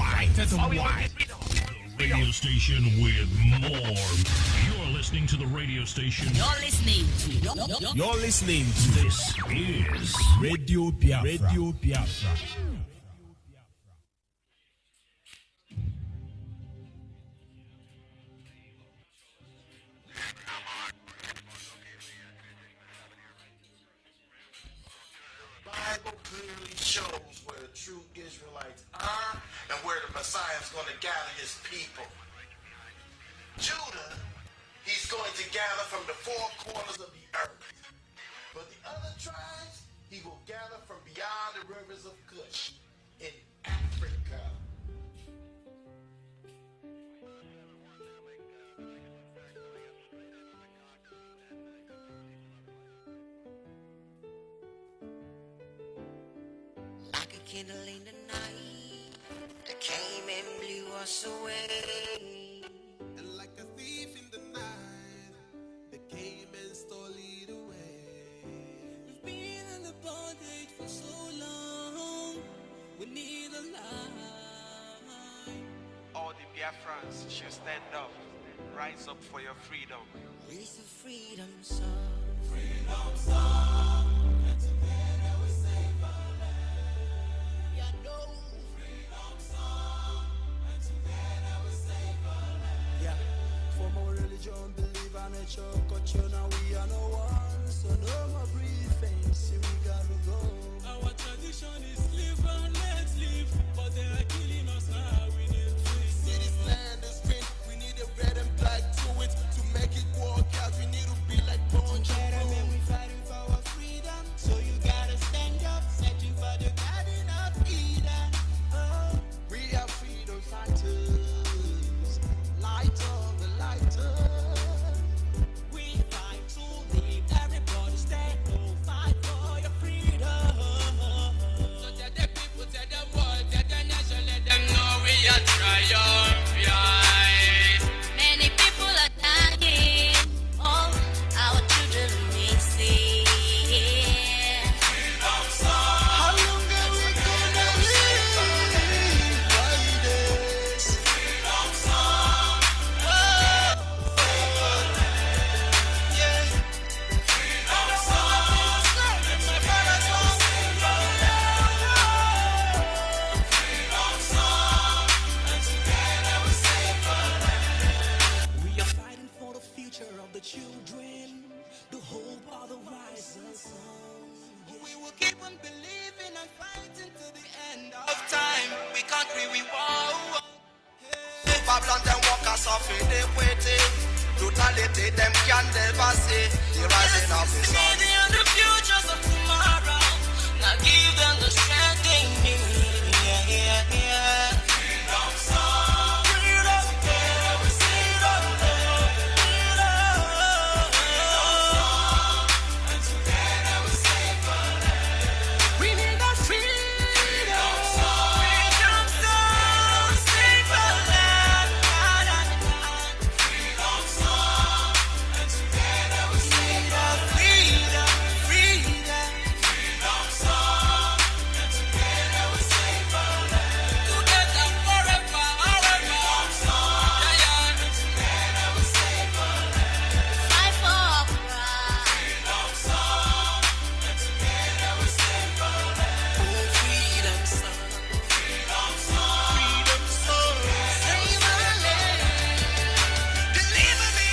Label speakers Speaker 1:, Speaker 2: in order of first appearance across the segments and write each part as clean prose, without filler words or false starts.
Speaker 1: Y to the Y.
Speaker 2: The radio station with more. You're listening to the radio station.
Speaker 3: You're listening to.
Speaker 1: You're listening to.
Speaker 2: This is
Speaker 1: Radio Biafra. Radio Biafra.
Speaker 4: Bible clearly shows where the true Israelites are and where the Messiah is going to gather his people. Judah, he's going to gather from the four corners of the earth. But the other tribes, he will gather from beyond the rivers of Cush in Africa.
Speaker 5: Like a candle in the night that came and blew us away.
Speaker 6: And like a thief in the night that came and stole it away.
Speaker 7: We've been in the bondage for so long. We need a light.
Speaker 8: All the Biafrans should stand up, rise up for your freedom.
Speaker 5: It's the freedom song.
Speaker 6: Freedom song. And together we save our land.
Speaker 5: Yeah, no.
Speaker 6: Freedom song. And together we save our land.
Speaker 9: Yeah. For more religion, believe in nature, culture, now we are no one. So no more breathing, see we gotta go.
Speaker 7: Our tradition is live and let's live, but they are killing us now. We need free.
Speaker 6: See this land is green, we need a red and black to it. To make it work out, we need to be like Bon
Speaker 7: Together, man, we fighting for our freedom. So you gotta stand up, searching for the garden of Eden. Oh.
Speaker 6: We are freedom fighters. Lighter, the lighter.
Speaker 7: We fight to live, everybody stand up, fight for your freedom. So tell the people, tell the world, tell the nation, let them know we are triumphant.
Speaker 3: Many people are dying. All our children we see.
Speaker 6: How long are we gonna live like this?
Speaker 7: We are fighting for the future of the children, the hope of the rising sun. We will keep on believing and fighting to the end of time. We conquer, we won't.
Speaker 6: Babylon them walkers of iniquity. Brutality them can never see. The rising of the sun.
Speaker 7: And the futures of tomorrow. Now give them the strength they need. Yeah.
Speaker 6: Freedom song.
Speaker 7: Freedom.
Speaker 6: Together we save our land. And together we save our land.
Speaker 7: We need that freedom.
Speaker 6: Freedom song.
Speaker 7: Freedom song. Save our land.
Speaker 6: Freedom song. And together we save our land.
Speaker 7: Freedom.
Speaker 6: Freedom song. And together we save our land.
Speaker 7: Together forever, forever.
Speaker 6: Freedom song.
Speaker 7: Yeah.
Speaker 6: And together we save our land.
Speaker 3: Fight for our pride.
Speaker 6: Freedom song. And together we save our land.
Speaker 7: Freedom song.
Speaker 6: Freedom song.
Speaker 7: Freedom song. Save our land.
Speaker 6: Deliver me,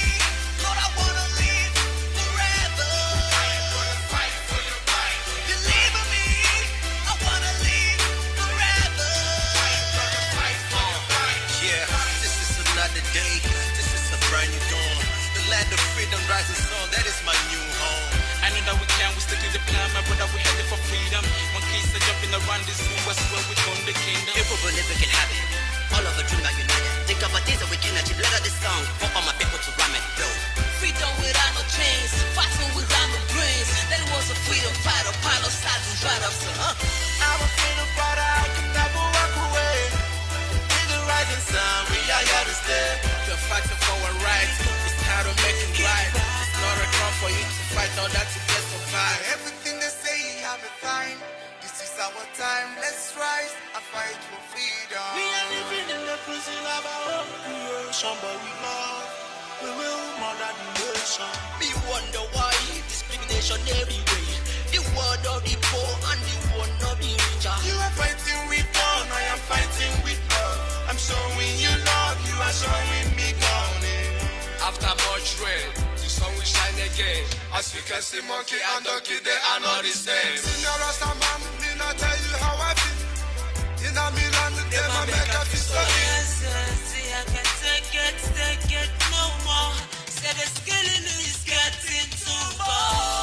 Speaker 6: Lord, I wanna live forever. I'm gonna fight for your right. Deliver me, I wanna live forever. I'm gonna fight for your right. Yeah, this is another day. This is a brand new dawn. The land of freedom rising sun. That is my new home.
Speaker 7: I know that we can, we stick to the plan, my brother, we headed for freedom. Monkeys are jumping around this new west where we own the kingdom.
Speaker 5: People believe we can have it. All of the dreams are united. Think about things that we can achieve. Let out this song for all my people to rhyme it. Yo.
Speaker 7: Freedom without no chains, fighting without no brains. That was a freedom fighter, pilot saddles right up to
Speaker 6: I'm a freedom fighter, I can never walk away. With the rising sun, we are here to stay.
Speaker 7: We're fighting for our rights, it's time to make it right. It's not a crime for you to fight all that to get survive.
Speaker 6: Everything they say, I'm fine. This
Speaker 9: It's our time, let's rise and fight for freedom. We are living in the prison of our own creation, but we love, we will murder the nation.
Speaker 7: Me wonder why discrimination everywhere. The word of the poor and the one of the richer.
Speaker 9: You are fighting with gun, I am fighting with love. I'm showing you love, you are showing me gun.
Speaker 10: After much rain, the sun will shine again. As we can see, monkey and donkey, they are not the same.
Speaker 9: Senior Rasta man, me not tell you how I feel. In a Milan, they ma make a fist of it.
Speaker 6: Yes, see, I can take it no more. Say the killing is getting too far.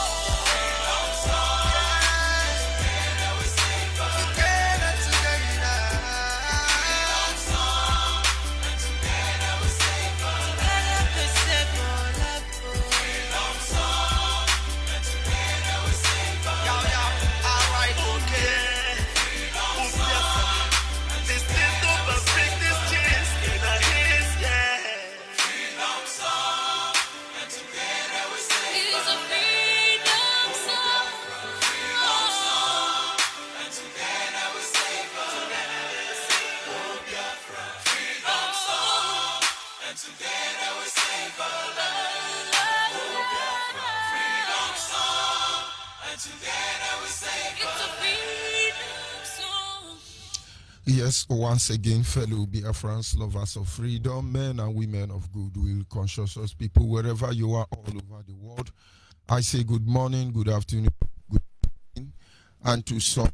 Speaker 11: Yes, once again, fellow Biafrans, lovers of freedom, men and women of goodwill, conscious people, wherever you are all over the world, I say good morning, good afternoon, good evening, and to some,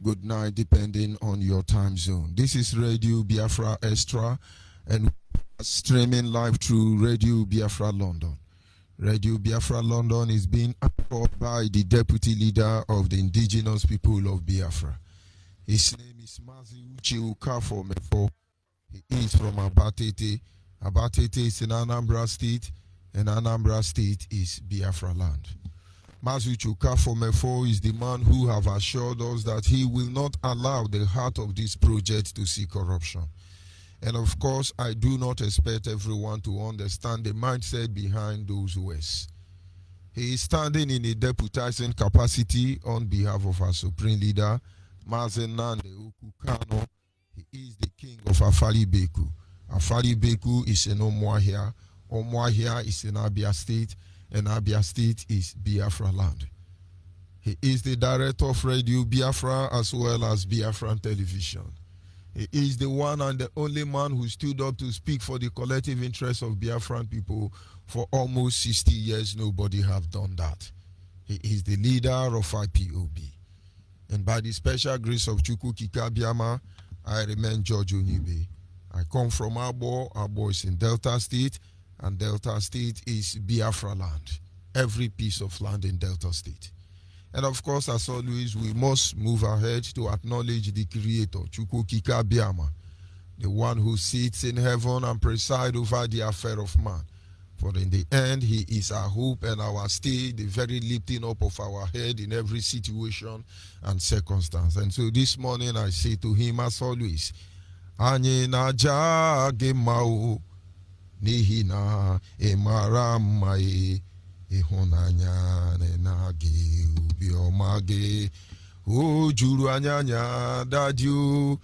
Speaker 11: good night, depending on your time zone. This is Radio Biafra Extra, and streaming live through Radio Biafra London. Radio Biafra London is being anchored by the deputy leader of the indigenous people of Biafra. His name is Mazi Uche Ukafo. He is from Abatete. Abatete is in Anambra State, and Anambra State is Biafra land. Mazi Uche Ukafo is the man who have assured us that he will not allow the heart of this project to see corruption. And of course, I do not expect everyone to understand the mindset behind those words. He is standing in a deputizing capacity on behalf of our supreme leader, Mazenande Okukano. He is the king of Afari Beku. Afari Beku is in Omuahia. Omuahia is in Abia State, and Abia State is Biafra land. He is the director of Radio Biafra as well as Biafran Television. He is the one and the only man who stood up to speak for the collective interests of Biafran people for almost 60 years. Nobody have done that. He is the leader of IPOB. And by the special grace of Chukwu Kikabiama, I remain George Onyibe. I come from Abo. Abo is in Delta State, and Delta State is Biafra land. Every piece of land in Delta State. And of course, as always, we must move ahead to acknowledge the Creator, Chukwu Kikabiama, the one who sits in heaven and presides over the affair of man. For in the end, he is our hope and our stay, the very lifting up of our head in every situation and circumstance. And so this morning I say to him as always, Anye na jage mao, nihina emara mae, ihonanya nenage ubiomage, o juru anyanya dadio,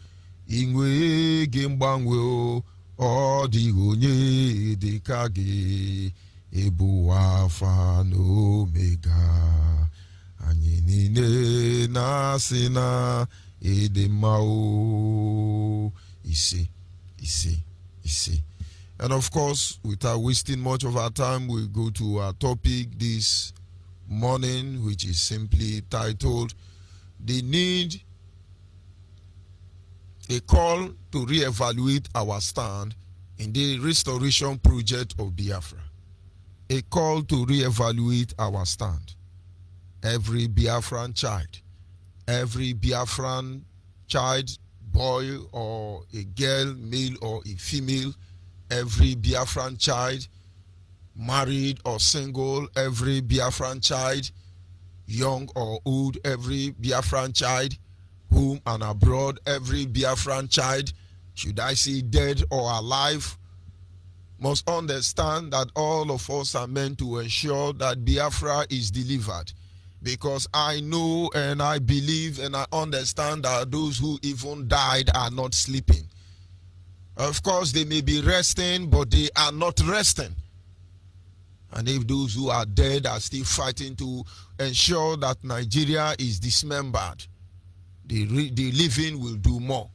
Speaker 11: ingwe gembangwe o, ọ dịghị onye dị ka gị, ịbụ Alpha na Omega, anyị niile na-asị na ịdị mma o. Ise. And of course, without wasting much of our time, we go to our topic this morning, which is simply titled, The Need, a call to reevaluate our stand in the restoration project of Biafra. A call to reevaluate our stand. Every Biafran child, boy or a girl, male or a female, every Biafran child, married or single, every Biafran child, young or old, every Biafran child, home and abroad, every Biafran child, should I say dead or alive, must understand that all of us are meant to ensure that Biafra is delivered. Because I know and I believe and I understand that those who even died are not sleeping. Of course, they may be resting, but they are not resting. And if those who are dead are still fighting to ensure that Nigeria is dismembered, the living will do more.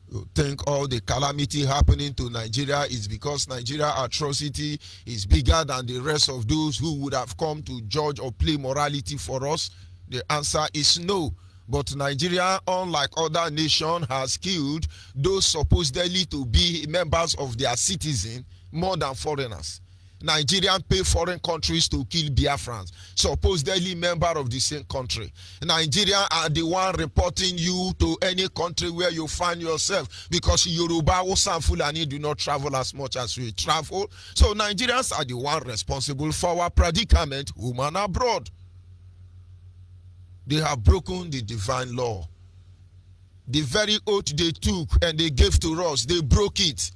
Speaker 11: You think all the calamity happening to Nigeria is because Nigeria atrocity is bigger than the rest of those who would have come to judge or play morality for us? The answer is no. But Nigeria, unlike other nations, has killed those supposedly to be members of their citizens more than foreigners. Nigerians pay foreign countries to kill Biafrans, supposedly member of the same country. Nigerians are the one reporting you to any country where you find yourself, because Yoruba, Hausa, and Fulani do not travel as much as we travel. So Nigerians are the one responsible for our predicament, home and abroad. They have broken the divine law. The very oath they took and they gave to us, they broke it.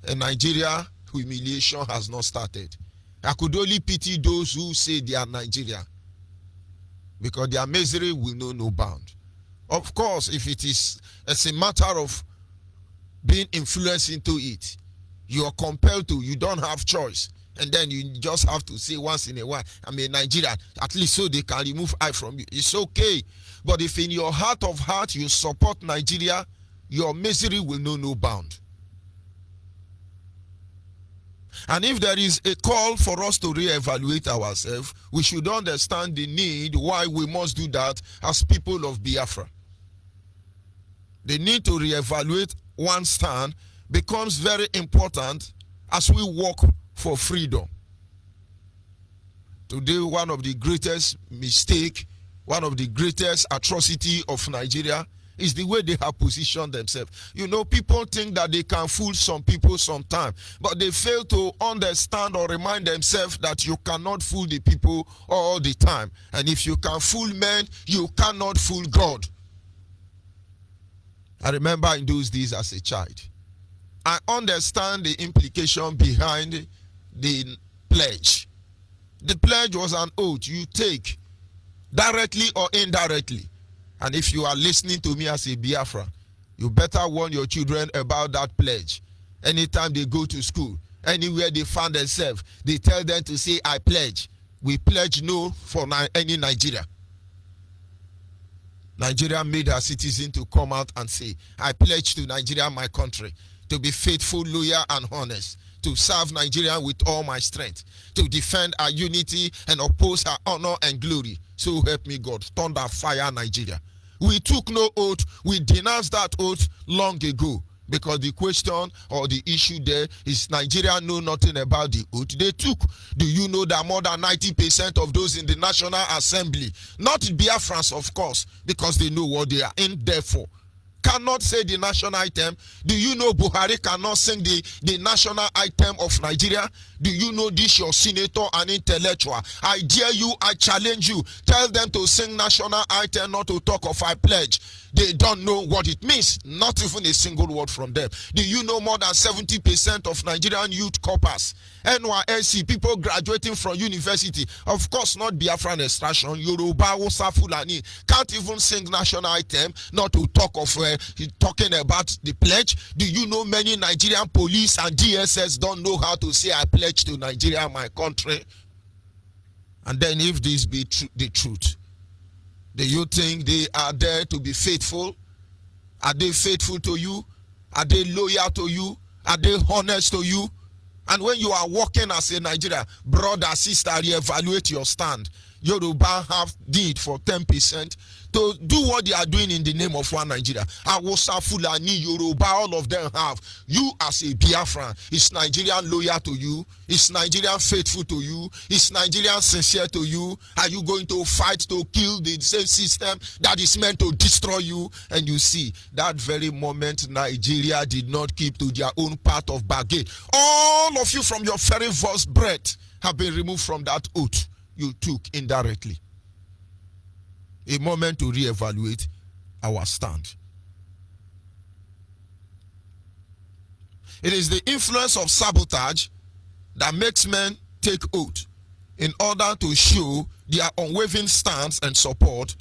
Speaker 11: And Nigeria, humiliation has not started. I could only pity those who say they are Nigeria, because their misery will know no bound. Of course, if it is as a matter of being influenced into it, you are compelled to, you don't have choice. And then you just have to say once in a while, I'm a Nigerian, at least so they can remove I from you. It's okay. But if in your heart of heart you support Nigeria, your misery will know no bound. And if there is a call for us to reevaluate ourselves, we should understand the need why we must do that as people of Biafra. The need to reevaluate one's stand becomes very important as we work for freedom. Today, one of the greatest mistake, one of the greatest atrocity of Nigeria is the way they have positioned themselves. You know, people think that they can fool some people sometimes, but they fail to understand or remind themselves that you cannot fool the people all the time. And if you can fool men, you cannot fool God. I remember in those days as a child, I understand the implication behind the pledge. The pledge was an oath you take, directly or indirectly. And if you are listening to me as a Biafra, you better warn your children about that pledge. Anytime they go to school, anywhere they find themselves, they tell them to say, I pledge. We pledge no for any Nigeria. Nigeria made her citizen to come out and say, I pledge to Nigeria, my country, to be faithful, loyal, and honest, to serve Nigeria with all my strength, to defend our unity and oppose our honor and glory. So help me God. Thunder, fire, Nigeria. We took no oath. We denounced that oath long ago, because the question or the issue there is Nigeria know nothing about the oath they took. Do you know that more than 90% of those in the National Assembly, not Biafrans of course, because they know what they are in there for, cannot say the national anthem? Do you know Buhari cannot sing the national anthem of Nigeria? Do you know this, your senator and intellectual? I dare you, I challenge you. Tell them to sing national anthem, not to talk of I pledge. They don't know what it means. Not even a single word from them. Do you know more than 70% of Nigerian youth corpus, NYSC, people graduating from university, of course not Biafran extraction, Yoruba, Hausa, Fulani, can't even sing national anthem, not to talk of talking about the pledge? Do you know many Nigerian police and DSS don't know how to say I pledge to Nigeria, my country? And then if this be the truth, do you think they are there to be faithful? Are they faithful to you? Are they loyal to you? Are they honest to you? And when you are working as a Nigeria, brother, sister, reevaluate your stand. Yoruba have need for 10% to do what they are doing in the name of one Nigeria. Hausa, Fulani, Yoruba, all of them have. You as a Biafran, is Nigerian loyal to you? Is Nigerian faithful to you? Is Nigerian sincere to you? Are you going to fight to kill the same system that is meant to destroy you? And you see, that very moment, Nigeria did not keep to their own part of bargain. All of you from your very first breath have been removed from that oath you took indirectly. A moment to reevaluate our stand. It is the influence of sabotage that makes men take oath in order to show their unwavering stance and support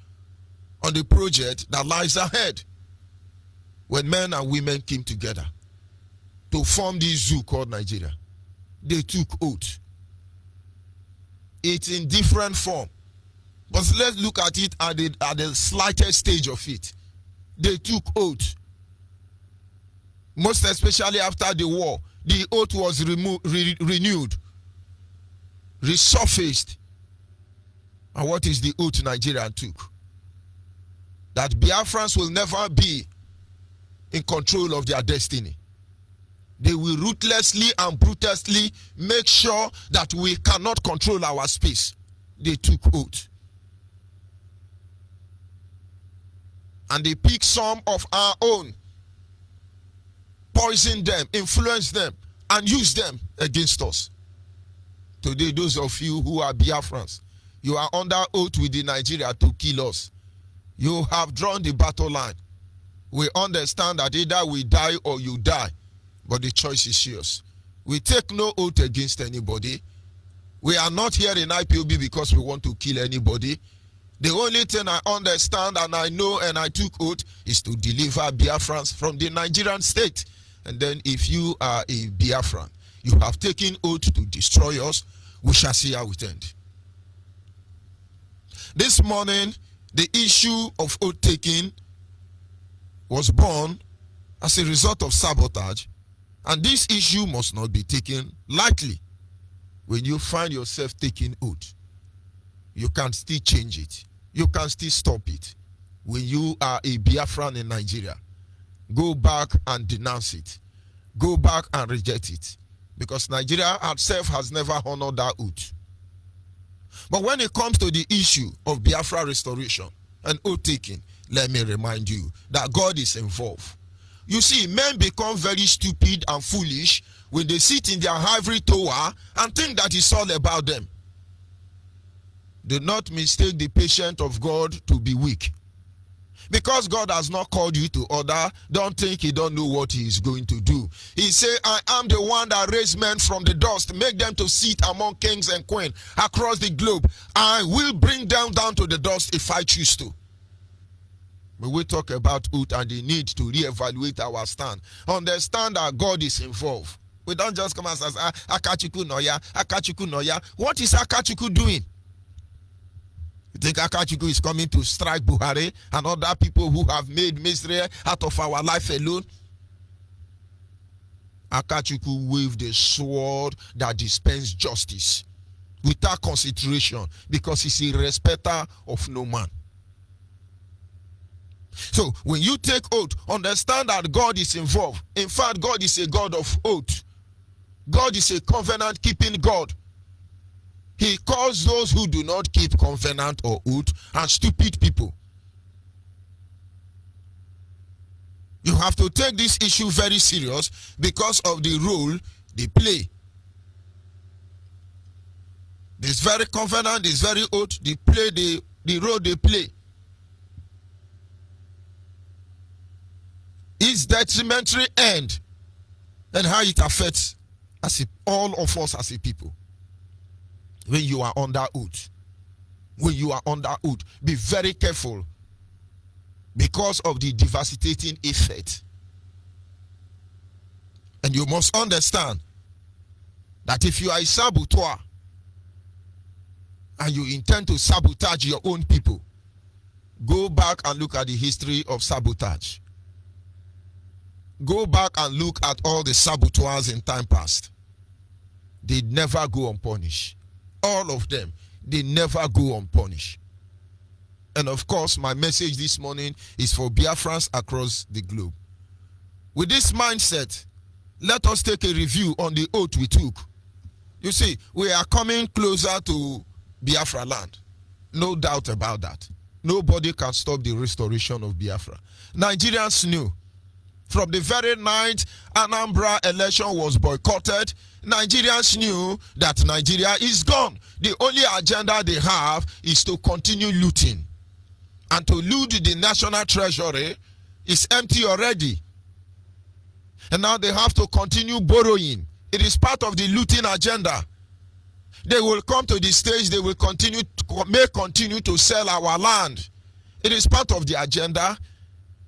Speaker 11: on the project that lies ahead. When men and women came together to form this zoo called Nigeria, they took oath. It's in different form, but let's look at it at the slightest stage of it. They took oath. Most especially after the war, the oath was renewed, resurfaced. And what is the oath Nigeria took? That Biafrans will never be in control of their destiny. They will ruthlessly and brutally make sure that we cannot control our space. They took oath. And they picked some of our own, poisoned them, influenced them, and used them against us. Today, those of you who are Biafrans, you are under oath with the Nigeria to kill us. You have drawn the battle line. We understand that either we die or you die, but the choice is yours. We take no oath against anybody. We are not here in IPOB because we want to kill anybody. The only thing I understand and I know and I took oath is to deliver Biafrans from the Nigerian state. And then if you are a Biafran, you have taken oath to destroy us, we shall see how it ends. This morning, the issue of oath taking was born as a result of sabotage, and this issue must not be taken lightly. When you find yourself taking oath, you can still change it. You can still stop it. When you are a Biafran in Nigeria, go back and denounce it. Go back and reject it. Because Nigeria itself has never honored that oath. But when it comes to the issue of Biafra restoration and oath taking, let me remind you that God is involved. You see, men become very stupid and foolish when they sit in their ivory tower and think that it's all about them. Do not mistake the patient of God to be weak. Because God has not called you to order, don't think he don't know what he is going to do. He said, I am the one that raised men from the dust, make them to sit among kings and queens across the globe. I will bring them down to the dust if I choose to. When we talk about oath and the need to reevaluate our stand, understand that God is involved. We don't just come and say, Akachuku Noya, Akachuku Noya. What is Akachuku doing? You think Akachuku is coming to strike Buhari and other people who have made misery out of our life alone? Akachuku waved the sword that dispenses justice without consideration because he's a respecter of no man. So when you take oath, understand that God is involved. In fact, God is a God of oath. God is a covenant-keeping God. He calls those who do not keep covenant or oath and stupid people. You have to take this issue very serious because of the role they play. This very covenant, this very oath, they play the role they play. Its detrimental end and how it affects all of us as a people. When you are under oath, be very careful because of the devastating effect. And you must understand that if you are a saboteur and you intend to sabotage your own people, go back and look at the history of sabotage. Go back and look at all the saboteurs in time past. They never go unpunished. All of them, they never go unpunished. And of course, my message this morning is for Biafrans across the globe. With this mindset, let us take a review on the oath we took. You see, we are coming closer to Biafra land. No doubt about that. Nobody can stop the restoration of Biafra. Nigerians knew. From the very night Anambra election was boycotted, Nigerians knew that Nigeria is gone. The only agenda they have is to continue looting. And to loot the national treasury is empty already. And now they have to continue borrowing. It is part of the looting agenda. They will come to the stage, they will continue to sell our land. It is part of the agenda.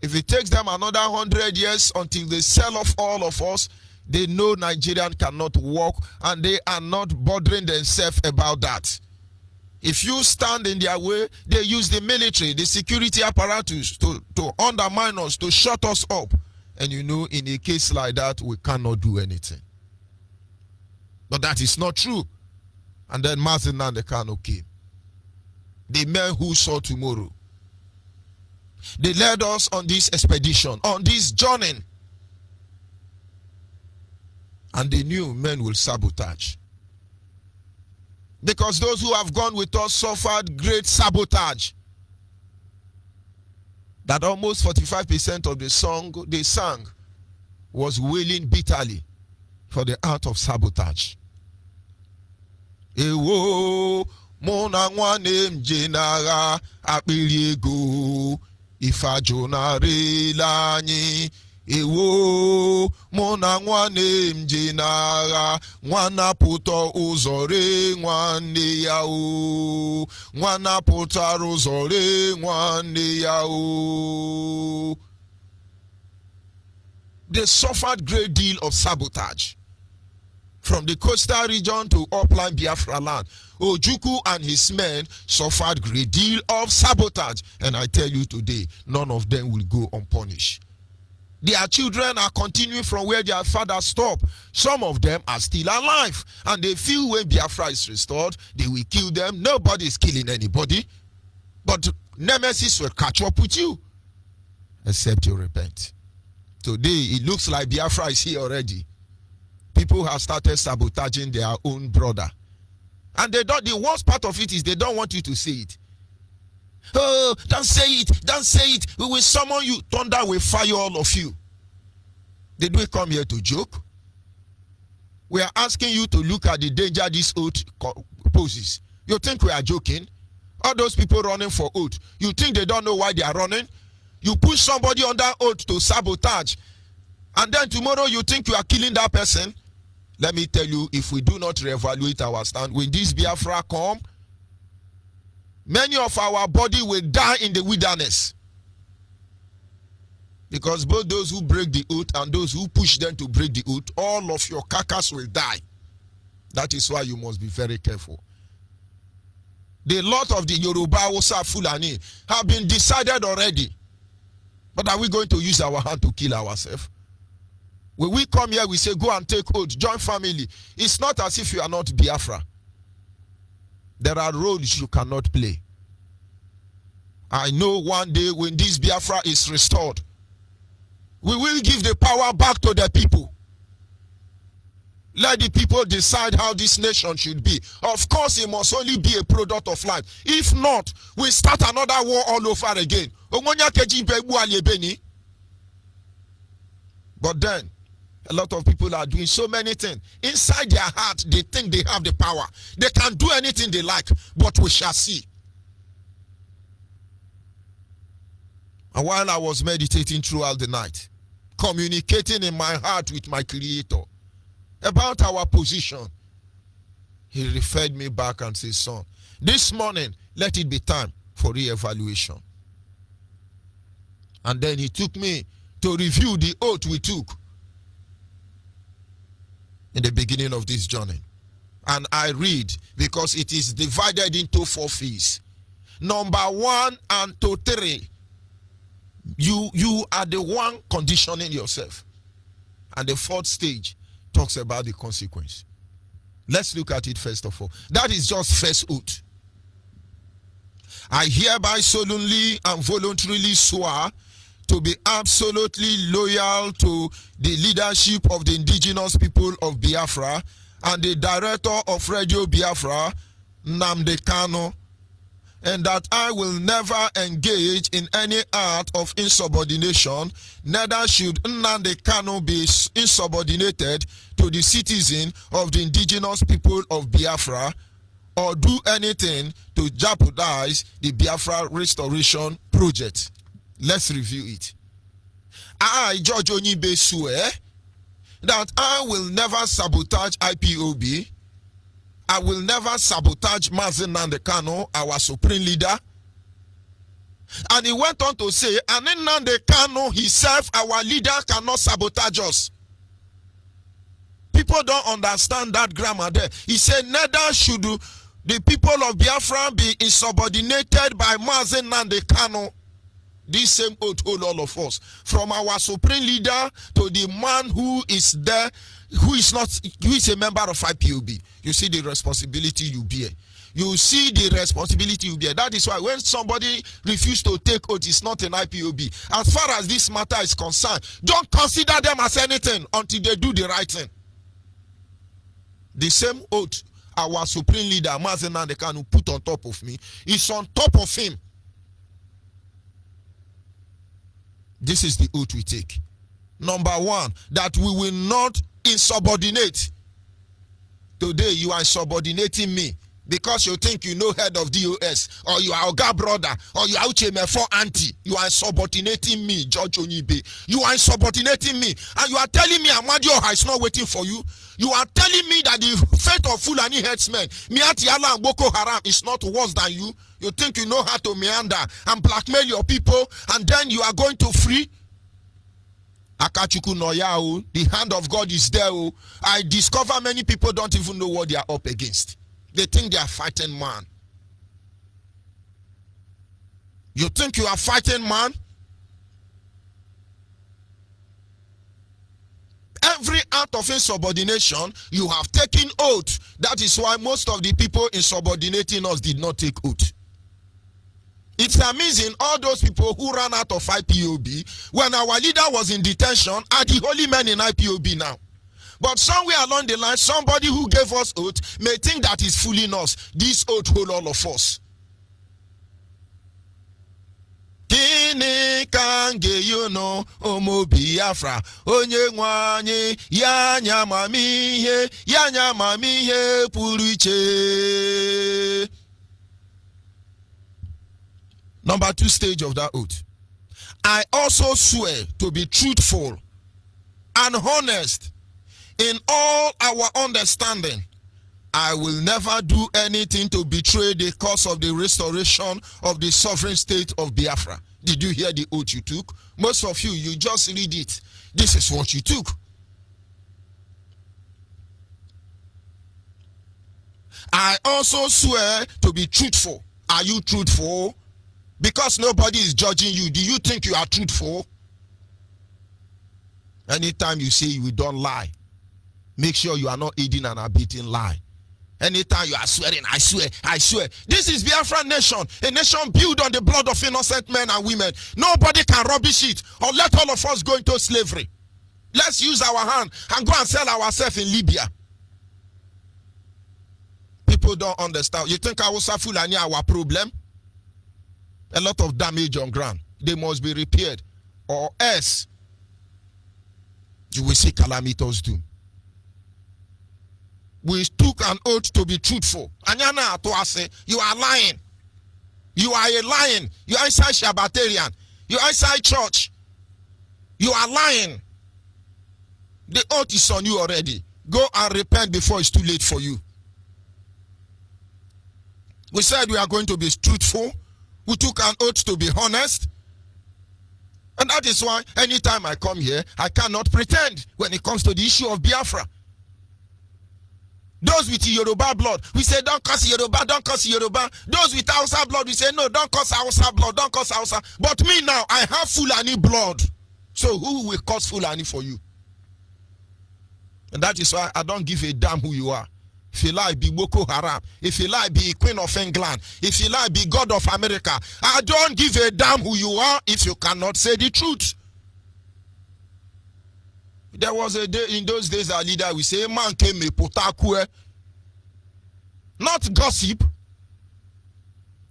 Speaker 11: If it takes them another 100 years until they sell off all of us, they know Nigerian cannot walk, and they are not bothering themselves about that. If you stand in their way, they use the military, the security apparatus to undermine us, to shut us up. And you know, in a case like that, we cannot do anything. But that is not true. And then Mazen Nandekano came. The men who saw tomorrow. They led us on this expedition, on this journey. And they knew men will sabotage. Because those who have gone with us suffered great sabotage. That almost 45% of the song they sang was wailing bitterly for the art of sabotage. Ewo mona nwane mjenara akpiriego ifajona lanyi. Ewo mona nwane mjenara nwana puto uzore nwane yao nwana putara uzore nwane yao. They suffered great deal of sabotage. From the coastal region to upland Biafra land, Ojukwu and his men suffered great deal of sabotage. And I tell you today, none of them will go unpunished. Their children are continuing from where their father stopped. Some of them are still alive. And they feel when Biafra is restored, they will kill them. Nobody is killing anybody. But Nemesis will catch up with you. Except you repent. Today, it looks like Biafra is here already. People have started sabotaging their own brother. And they don't. The worst part of it is they don't want you to say it. Oh, don't say it. Don't say it. We will summon you. Thunder will fire all of you. Did we come here to joke? We are asking you to look at the danger this oath poses. You think we are joking? All those people running for oath, you think they don't know why they are running? You push somebody under oath to sabotage, and then tomorrow you think you are killing that person? Let me tell you, if we do not reevaluate our stand, when this Biafra come, many of our body will die in the wilderness. Because both those who break the oath and those who push them to break the oath, all of your carcass will die. That is why you must be very careful. The lot of the Yoruba, Hausa, Fulani have been decided already. But are we going to use our hand to kill ourselves? When we come here, we say, go and take oath, join family. It's not as if you are not Biafra. There are roles you cannot play. I know one day when this Biafra is restored, we will give the power back to the people. Let the people decide how this nation should be. Of course, it must only be a product of life. If not, we start another war all over again. But then, a lot of people are doing so many things. Inside their heart, they think they have the power. They can do anything they like, but we shall see. And while I was meditating throughout the night, communicating in my heart with my Creator about our position, he referred me back and said, son, this morning, let it be time for re-evaluation. And then he took me to review the oath we took in the beginning of this journey. And I read, because it is divided into 4 phases. Number 1 and to 3, you are the one conditioning yourself. And the 4th stage talks about the consequence. Let's look at it first of all. That is just first oath. I hereby solemnly and voluntarily swear to be absolutely loyal to the leadership of the indigenous people of Biafra and the director of Radio Biafra, Nnamdi Kanu, and that I will never engage in any act of insubordination, neither should Nnamdi Kanu be insubordinated to the citizen of the indigenous people of Biafra or do anything to jeopardize the Biafra restoration project. Let's review it. I, Judge Onyibe, swear that I will never sabotage IPOB I will never sabotage Mazi Nnamdi Kanu, our supreme leader. And he went on to say, and Nnamdi Kanu himself, our leader, cannot sabotage us. People don't understand that grammar there. He said, neither should the people of Biafra be insubordinated by Mazi Nnamdi Kanu. This same oath hold all of us, from our supreme leader to the man who is there, who is a member of IPOB. You see the responsibility you bear. You see the responsibility you bear. That is why when somebody refuses to take oath, it's not an IPOB. As far as this matter is concerned, don't consider them as anything until they do the right thing. The same oath our supreme leader, Mazi Nnamdi Kanu, put on top of me is on top of him. This is the oath we take. Number one, that we will not insubordinate. Today you are subordinating me because you think you know head of DOS, or you are Oga brother, or you are Uchemefo auntie. You are subordinating me, Judge Onyibe. You are subordinating me, and you are telling me Amadioha is not waiting for you. You are telling me that the fate of Fulani headsmen, Miati Allah and Boko Haram, is not worse than you. You think you know how to meander and blackmail your people, and then you are going to free? Akachuku Noya, the hand of God is there. I discover many people don't even know what they are up against. They think they are fighting man. You think you are fighting man? Every act of insubordination, you have taken oath. That is why most of the people insubordinating us did not take oath. It's amazing, all those people who ran out of IPOB when our leader was in detention are the holy men in IPOB now. But somewhere along the line, somebody who gave us oath may think that is fooling us. This oath hold all of us. Kini kange you know omo Biafra onye nwanye ya nyamamihe puruche. Number 2 stage of that oath. I also swear to be truthful and honest in all our understanding. I will never do anything to betray the cause of the restoration of the sovereign state of Biafra. Did you hear the oath you took? Most of you just read it. This is what you took. I also swear to be truthful. Are you truthful? Because nobody is judging you, do you think you are truthful? Anytime you say you don't lie, make sure you are not aiding and abetting lie. Anytime you are swearing, I swear, I swear. This is Biafra nation, a nation built on the blood of innocent men and women. Nobody can rubbish it or let all of us go into slavery. Let's use our hand and go and sell ourselves in Libya. People don't understand. You think Hausa Fulani are our problem? A lot of damage on ground. They must be repaired, or else you will see calamitous doom. We took an oath to be truthful. Anyana Atuase, you are lying. You are a lion. You are inside Shabbatarian. You are inside church. You are lying. The oath is on you already. Go and repent before it's too late for you. We said we are going to be truthful. We took an oath to be honest. And that is why anytime I come here, I cannot pretend when it comes to the issue of Biafra. Those with Yoruba blood, we say don't curse Yoruba, don't curse Yoruba. Those with Hausa blood, we say no, don't curse Hausa blood, don't curse Hausa. But me now, I have Fulani blood. So who will curse Fulani for you? And that is why I don't give a damn who you are. If you like, be Boko Haram. If you like, be Queen of England. If you like, be God of America. I don't give a damn who you are if you cannot say the truth. There was a day in those days, our leader, we say, man came a potakue. Not gossip.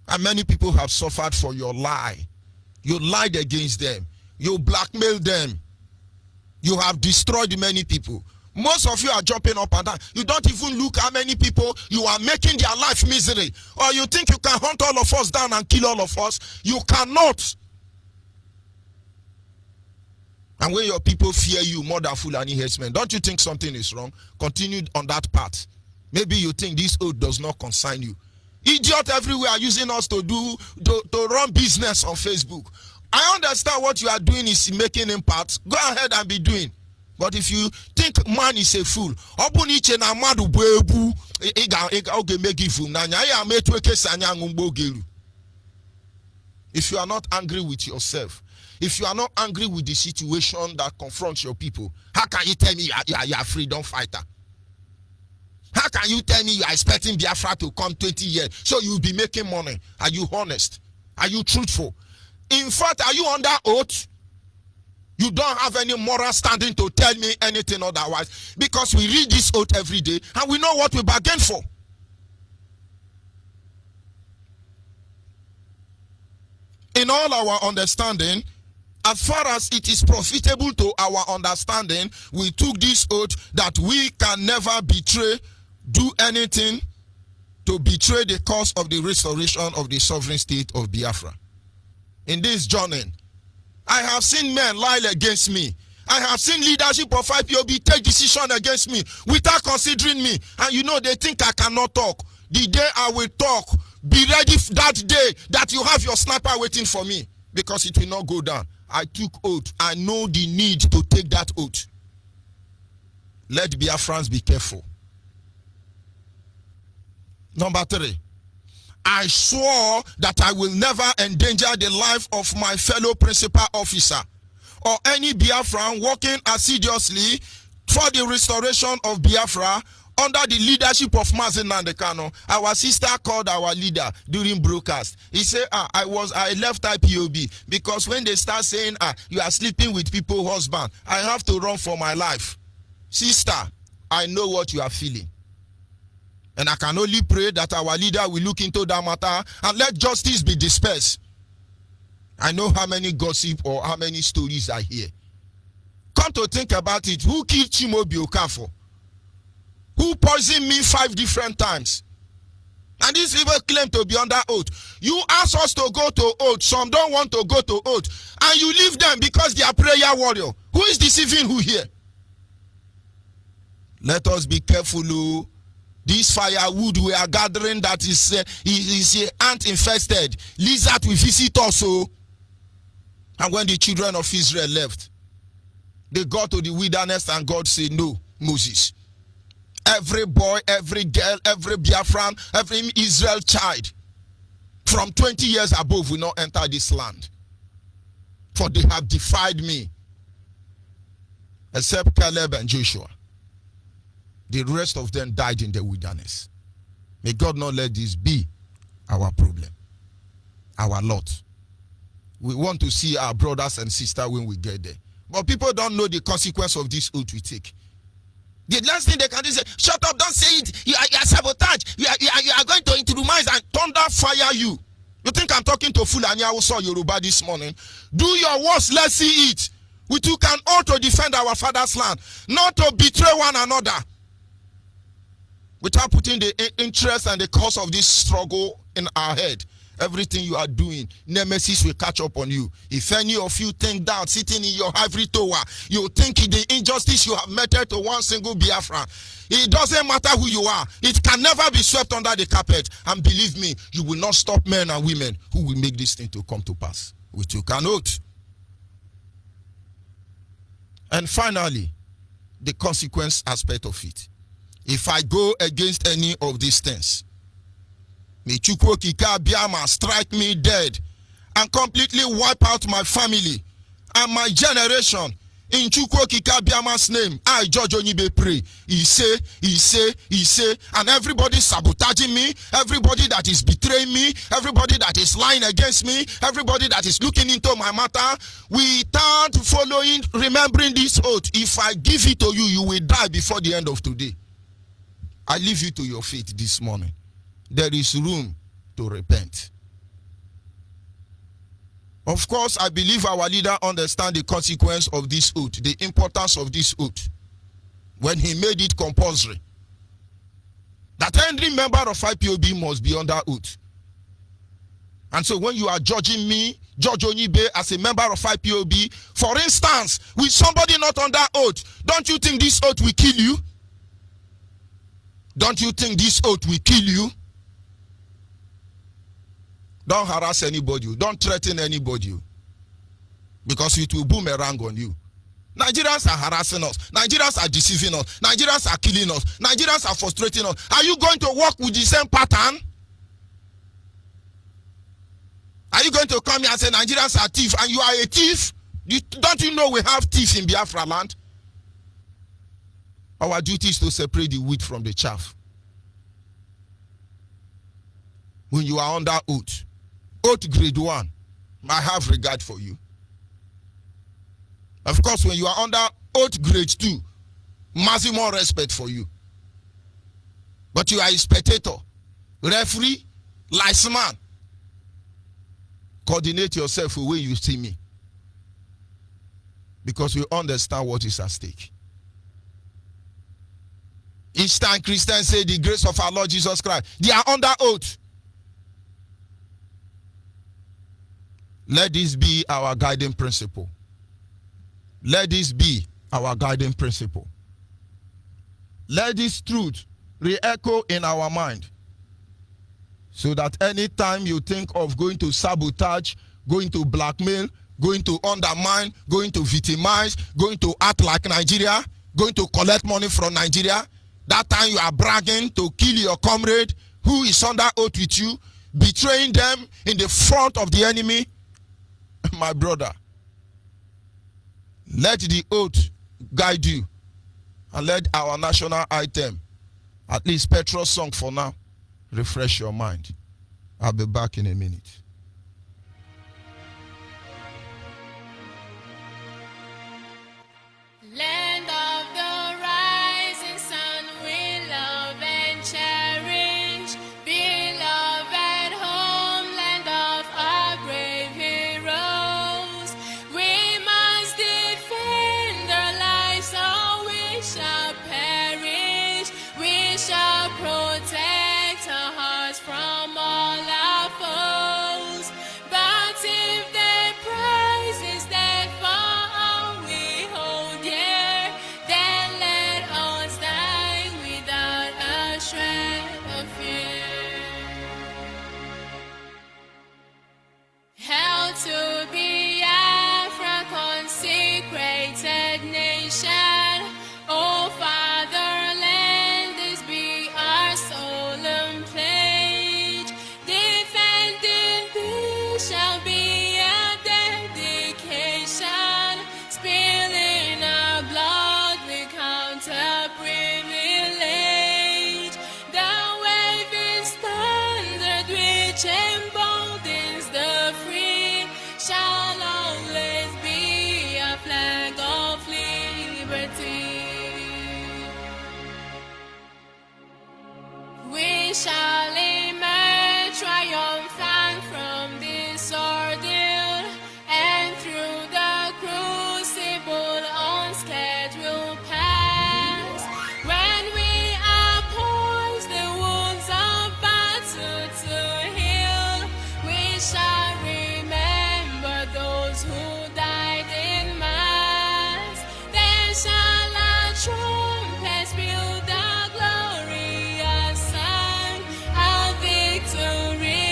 Speaker 11: And many people have suffered for your lie. You lied against them. You blackmailed them. You have destroyed many people. Most of you are jumping up and down. You don't even look how many people you are making their life misery. Or you think you can hunt all of us down and kill all of us. You cannot. And when your people fear you more than Fulani herdsmen, don't you think something is wrong? Continue on that path. Maybe you think this oath does not concern you. Idiot everywhere are using us to run business on Facebook. I understand what you are doing is making impact. Go ahead and be doing. But if you think man is a fool, if you are not angry with yourself, if you are not angry with the situation that confronts your people, how can you tell me you are a freedom fighter? How can you tell me you are expecting Biafra to come 20 years so you'll be making money? Are you honest? Are you truthful? In fact, are you under oath? You don't have any moral standing to tell me anything otherwise, because we read this oath every day and we know what we bargain for. In all our understanding, as far as it is profitable to our understanding, we took this oath that we can never do anything to betray the cause of the restoration of the sovereign state of Biafra. In this journey, I have seen men lie against me. I have seen leadership of IPOB take decision against me without considering me. And you know, they think I cannot talk. The day I will talk, be ready that day that you have your sniper waiting for me, because it will not go down. I took oath. I know the need to take that oath. Let Biafrans be careful. Number 3, I swore that I will never endanger the life of my fellow principal officer or any Biafran working assiduously for the restoration of Biafra under the leadership of Mazen Nandekano. Our sister called our leader during broadcast. He said, I left IPOB because when they start saying, you are sleeping with people's husband, I have to run for my life. Sister, I know what you are feeling. And I can only pray that our leader will look into that matter and let justice be dispersed. I know how many gossip or how many stories I hear. Come to think about it, who killed Chimobi Okafor? Who poisoned me 5 different times? And these people claim to be under oath. You ask us to go to oath. Some don't want to go to oath. And you leave them because they are prayer warrior. Who is deceiving who here? Let us be careful. This firewood we are gathering that is ant infested. Lizard will visit us. And when the children of Israel left, they got to the wilderness and God said, no, Moses. Every boy, every girl, every Biafran, every Israel child from 20 years above will not enter this land. For they have defied me. Except Caleb and Joshua. The rest of them died in the wilderness. May God not let this be our problem, our lot. We want to see our brothers and sisters when we get there. But people don't know the consequence of this oath we take. The last thing they can do is say, shut up, don't say it. You are sabotage. You are going to intrumise and thunder fire you. You think I'm talking to Fulani Hausa Yoruba this morning? Do your worst, let's see it. We too can all to defend our father's land, not to betray one another. Without putting the interest and the cause of this struggle in our head, everything you are doing, nemesis will catch up on you. If any of you think that sitting in your ivory tower, you think the injustice you have meted to one single Biafra, it doesn't matter who you are. It can never be swept under the carpet. And believe me, you will not stop men and women who will make this thing to come to pass. Which you cannot. And finally, the consequence aspect of it. If I go against any of these things, may Chukwu Kika Biama strike me dead and completely wipe out my family and my generation. In Chukwu Kika Biama's name, I, Judge Onyibe, pray. He say, and everybody sabotaging me, everybody that is betraying me, everybody that is lying against me, everybody that is looking into my matter, without remembering this oath, if I give it to you, you will die before the end of today. I leave you to your fate this morning. There is room to repent. Of course, I believe our leader understands the consequence of this oath, the importance of this oath, when he made it compulsory. That every member of IPOB must be under oath. And so when you are judging me, Judge Onyibe, as a member of IPOB, for instance, with somebody not under oath, don't you think this oath will kill you? Don't you think this oath will kill you? Don't harass anybody. Don't threaten anybody. Because it will boomerang on you. Nigerians are harassing us. Nigerians are deceiving us. Nigerians are killing us. Nigerians are frustrating us. Are you going to work with the same pattern? Are you going to come here and say Nigerians are thieves and you are a thief? Don't you know we have thieves in Biafra land? Our duty is to separate the wheat from the chaff. When you are under oath, oath grade 1, I have regard for you. Of course, when you are under oath grade 2, maximum respect for you. But you are a spectator, referee, linesman. Coordinate yourself the way you see me. Because we understand what is at stake. Each time Christians say the grace of our Lord Jesus Christ, they are under oath. Let this be our guiding principle. Let this be our guiding principle. Let this truth re-echo in our mind. So that anytime you think of going to sabotage, going to blackmail, going to undermine, going to victimize, going to act like Nigeria, going to collect money from Nigeria, that time you are bragging to kill your comrade who is under oath with you, betraying them in the front of the enemy. My brother, let the oath guide you and let our national item, at least Petrol's song for now, refresh your mind. I'll be back in a minute.
Speaker 3: Land of the rising sun, we love and cherish. Beloved homeland of our brave heroes. We must defend our lives or we shall perish. We shall protect our hearts from all our foes. But if the prize is death for all we hold dear, then let us die without a shred of fear. Held to Biafra, consecrated nation, O fatherland, this be our solemn pledge. Defending peace shall be a dedication. Spilling our blood we count a privilege. The waving standard which emboldens the free shall always be a flag of liberty. We shall emerge triumphant from this ordeal, and through the crucible unscathed we'll pass. When we are poised the wounds of battle to heal, we shall remember those who died in mass. Then shall our trumpets build the glorious sign of victory.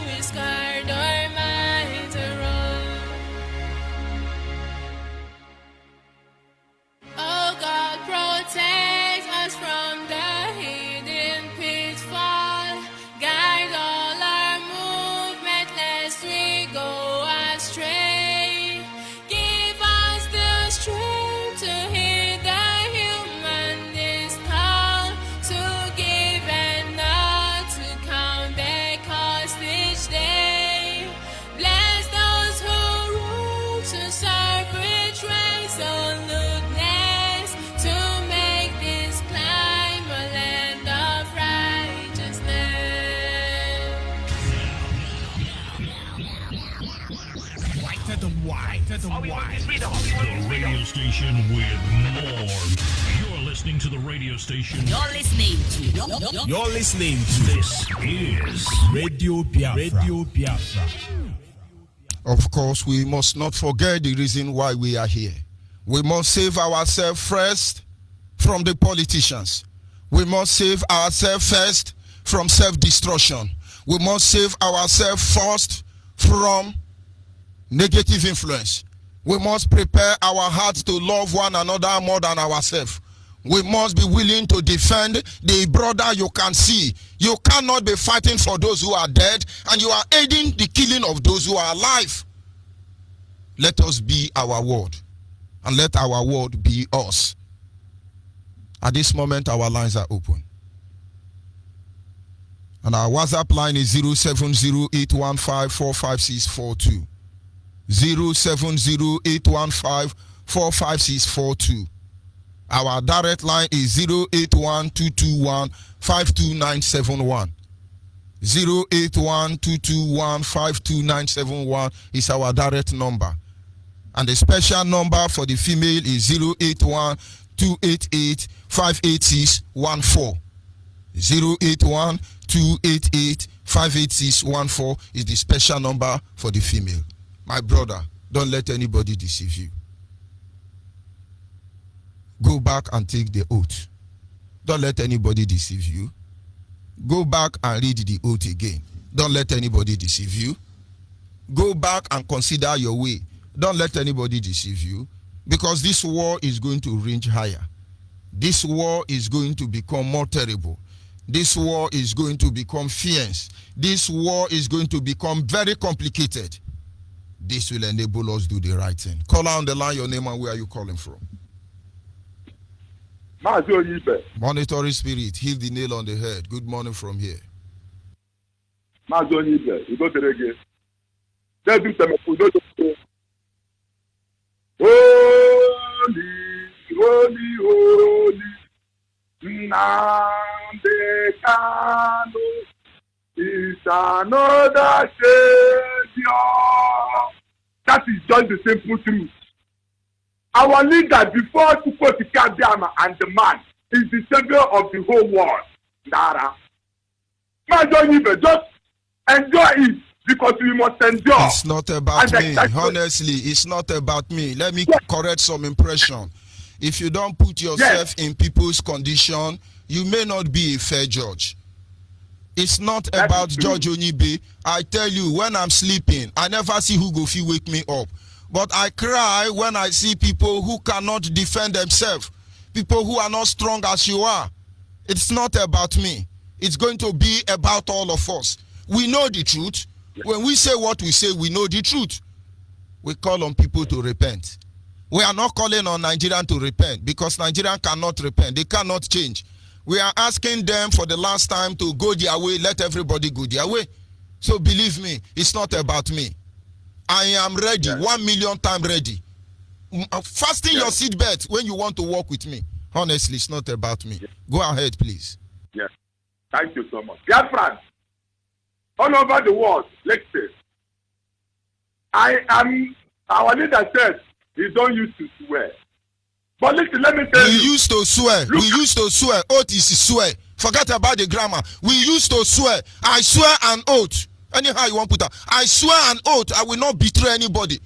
Speaker 3: We scarred our minds around. Oh God, protect us from the hidden pitfall. Guide all our movement lest we go astray. Give us the strength to hear the humanist call, to give and not to count their cost each day. Bless those who rule to serve with resoluteness, to make this climb a land of righteousness.
Speaker 1: White to the white, to the white.
Speaker 2: The radio station with more. You're listening to the radio station.
Speaker 1: You're listening to
Speaker 2: This is
Speaker 1: Radio Biafra. Radio Biafra.
Speaker 11: Of course, we must not forget the reason why we are here. We must save ourselves first from the politicians. We must save ourselves first from self-destruction. We must save ourselves first from negative influence. We must prepare our hearts to love one another more than ourselves. We must be willing to defend the brother you can see. You cannot be fighting for those who are dead and you are aiding the killing of those who are alive. Let us be our word and let our word be us. At this moment, our lines are open. And our WhatsApp line is 07081545642. 07081545642. Our direct line is 08122152971. 08122152971 is our direct number. And the special number for the female is 08128858614. 08128858614 is the special number for the female. My brother, don't let anybody deceive you. Go back and take the oath. Don't let anybody deceive you. Go back and read the oath again. Don't let anybody deceive you. Go back and consider your way. Don't let anybody deceive you, because this war is going to range higher. This war is going to become more terrible. This war is going to become fierce. This war is going to become very complicated. This will enable us to do the right thing. Call on the line, your name and where are you calling from?
Speaker 12: Onyibe.
Speaker 11: Monitoring spirit, hit the nail on the head. Good morning from here.
Speaker 12: Onyibe, you go to the again. Let's do some holy, holy, holy. Nnamdi Kanu is another Savior. That is just the simple truth. Our leader before Biafra and the man is the savior of the whole world. Nara. Onyibe, just enjoy it because we must endure.
Speaker 11: It's not about me. Honestly, it's not about me. Let me correct some impression. If you don't put yourself in people's condition, you may not be a fair judge. It's not about Judge Onyibe. I tell you, when I'm sleeping, I never see who go fit wake me up. But I cry when I see people who cannot defend themselves. People who are not strong as you are. It's not about me. It's going to be about all of us. We know the truth. When we say what we say, we know the truth. We call on people to repent. We are not calling on Nigerians to repent because Nigerians cannot repent. They cannot change. We are asking them for the last time to go their way. Let everybody go their way. So believe me, it's not about me. I am ready, 1 million times ready. Fasten your seatbelt when you want to walk with me. Honestly, it's not about me. Go ahead, please.
Speaker 12: Yes. Thank you so much. Biafra, all over the world, let's say, our leader said he don't used to swear. But listen, let me tell you.
Speaker 11: We used to swear. We used to swear. Oath is swear. Forget about the grammar. We used to swear. I swear an oath. Anyhow you want to put that. I swear an oath. I will not betray anybody.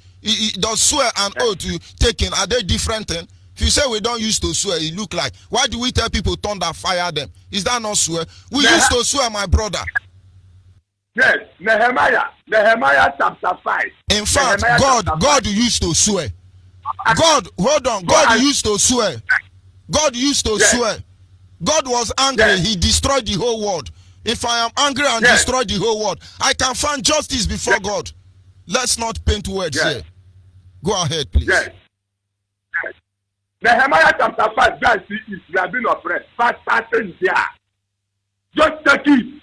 Speaker 11: Does swear and oath you taken, are they different things? If you say we don't used to swear, it look like. Why do we tell people thunder fire them? Is that not swear? We used to swear, my brother.
Speaker 12: Yes, Nehemiah chapter 5.
Speaker 11: In fact, God used to swear. God, hold on. God used to swear. God used to swear. God was angry. He destroyed the whole world. If I am angry and destroy the whole world, I can find justice before God. Let's not paint words here. Go ahead, please.
Speaker 12: Yes. Nehemiah chapter 5, verse 6, we have been oppressed. Fast starting there. Just take it.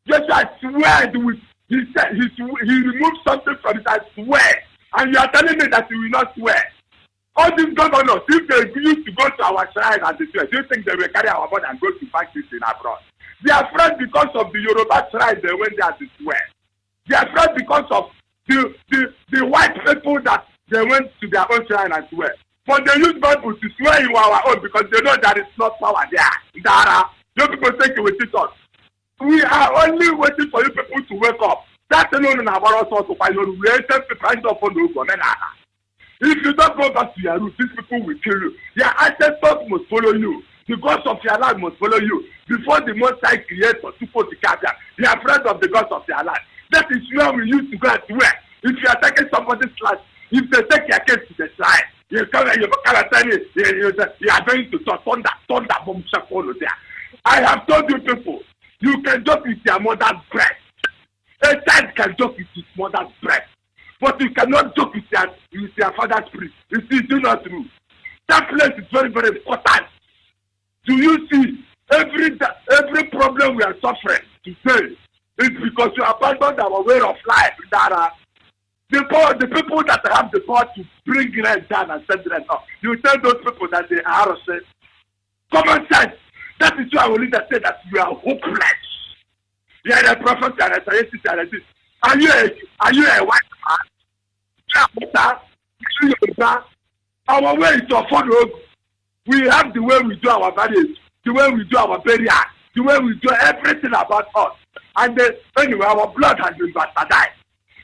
Speaker 12: Just I swear with he said he removed something from it. I swear. And you are telling me that you will not swear. All these governors, if they used to go to our shrine and they swear, do you think they will carry our body and go to practice in abroad? They are afraid because of the Yoruba shrine they went there to swear. They are afraid because of the white people that they went to their own shrine and swear. But they use Bible to swear in our own because they know there is not power there. Dara, you people think you will teach us. We are only waiting for you people to wake up. That's no about us also by your related price of the if you don't go back to your root, these people will kill you. Your ancestors must follow you. The gods of your land must follow you. Before the Most High Creator to put the caveat, they are friends of the gods of their land. That is where we used to go and swear. If you are taking somebody's land, if they take your case to the side, you come and you are going to thunder bomb follow there. I have told you people, you can joke with your mother's breast. A child can joke with his mother's breast, but you cannot joke with your father's priest. It is not true. That place is very, very important. Do you see every problem we are suffering today is because you abandoned our way of life. That the people that have the power to bring rent down and send rent up, you tell those people that they are RSS. Common sense. That is why I will leader say that we are hopeless. You are a prophet, you are a scientist, you are a this. Are you a white man? Our way is to follow. We have the way we do our marriage, the way we do our burial, the way we do everything about us. And then, anyway, our blood has been bastardized.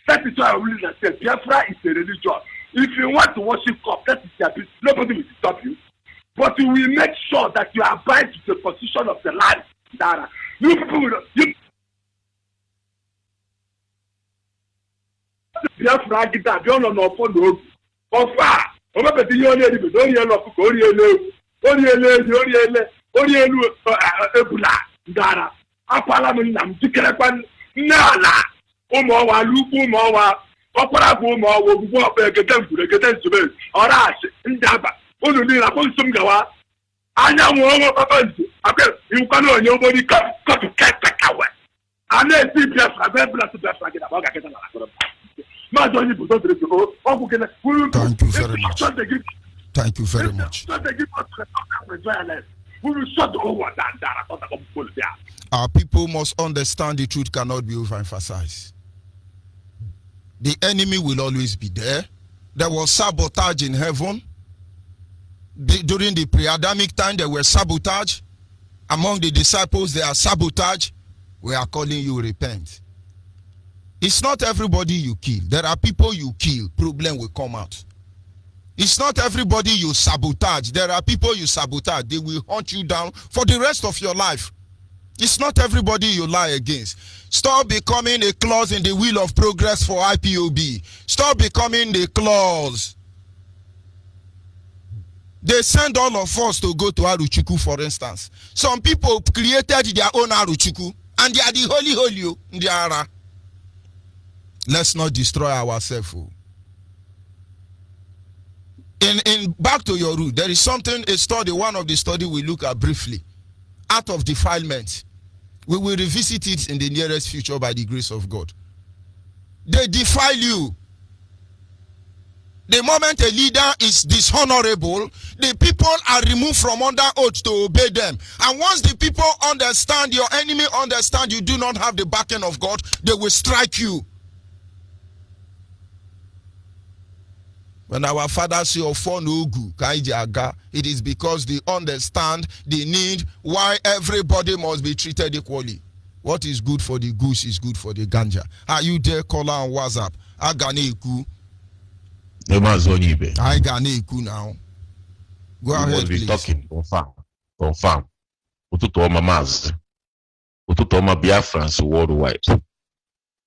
Speaker 12: That is why I will say Biafra is a religion. If you want to worship God, that is your business. Nobody will stop you. But you will make sure that you abide to the position of the land. That you people will. Biafra get that. You don't know for no. Ofa. Oba beti yo le ribe. Don't you know? Oriele. Ebula. Dara. Apala mi nam jikere kwan nala. Umowa lupu umowa. Opara bu umowa. Gugu ope geten sube. Orashi. Ndaba. Unu ni na konsum gawa. Anya mwo papa nzi. Ape yukano onye obodi kopi kekawe. Ane si Biafra. Biafra si Biafra. Gina boga keta na lakoro.
Speaker 11: Thank you very much. Thank you very much. Our people must understand the truth cannot be overemphasized. The enemy will always be there. There was sabotage in heaven. During the pre-Adamic time, there was sabotage. Among the disciples, there are sabotage. We are calling you repent. It's not everybody you kill. There are people you kill, problem will come out. It's not everybody you sabotage. There are people you sabotage. They will hunt you down for the rest of your life. It's not everybody you lie against. Stop becoming a clause in the wheel of progress for IPOB. Stop becoming the clause. They send all of us to go to Aruchuku, for instance. Some people created their own Aruchuku, and they are the holy in the Ara. Let's not destroy ourselves. In back to your root, there is something, a study, one of the study we look at briefly. Art of defilement. We will revisit it in the nearest future by the grace of God. They defile you. The moment a leader is dishonorable, the people are removed from under oath to obey them. And once the people understand, your enemy understand you do not have the backing of God, they will strike you. When our fathers say Ofonugu, Kaijaga, it is because they understand the need why everybody must be treated equally. What is good for the goose is good for the ganja. Are you there, caller on WhatsApp? Aganeku.
Speaker 13: Onyibe.
Speaker 11: I Ganeku now. Go ahead, please.
Speaker 13: Talking. Confirm. Ututu oma maz. Ututu oma Biafrans worldwide.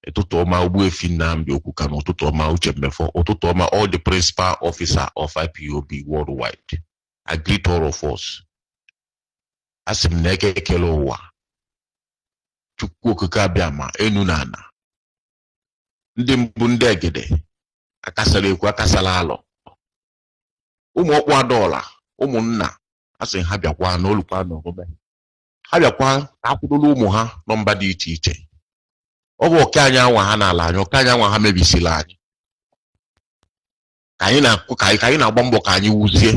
Speaker 13: Ututu oma Ubuefi Nnamdi Okukano. Ututu oma Uchembefo. Ututu oma all the principal officer of IPOB worldwide. I greet all of us. Asim neke kelowa. Chukwu kukabiama enunana. Ndị mbụ ndị egede akasala ekwu akasala alọ. Ụmụ ọkwa dola, ụmụnna asị ha bịakwa n'olukwa n'obe. Ha bịakwa akwụdolu ụmụ ha nọmba dị iche iche. Ọ bụ oke anya nwa ha n'ala anyị, oke anya nwa ha mebisila anyị. Ka anyị na-agba mbọ ka anyị wuzie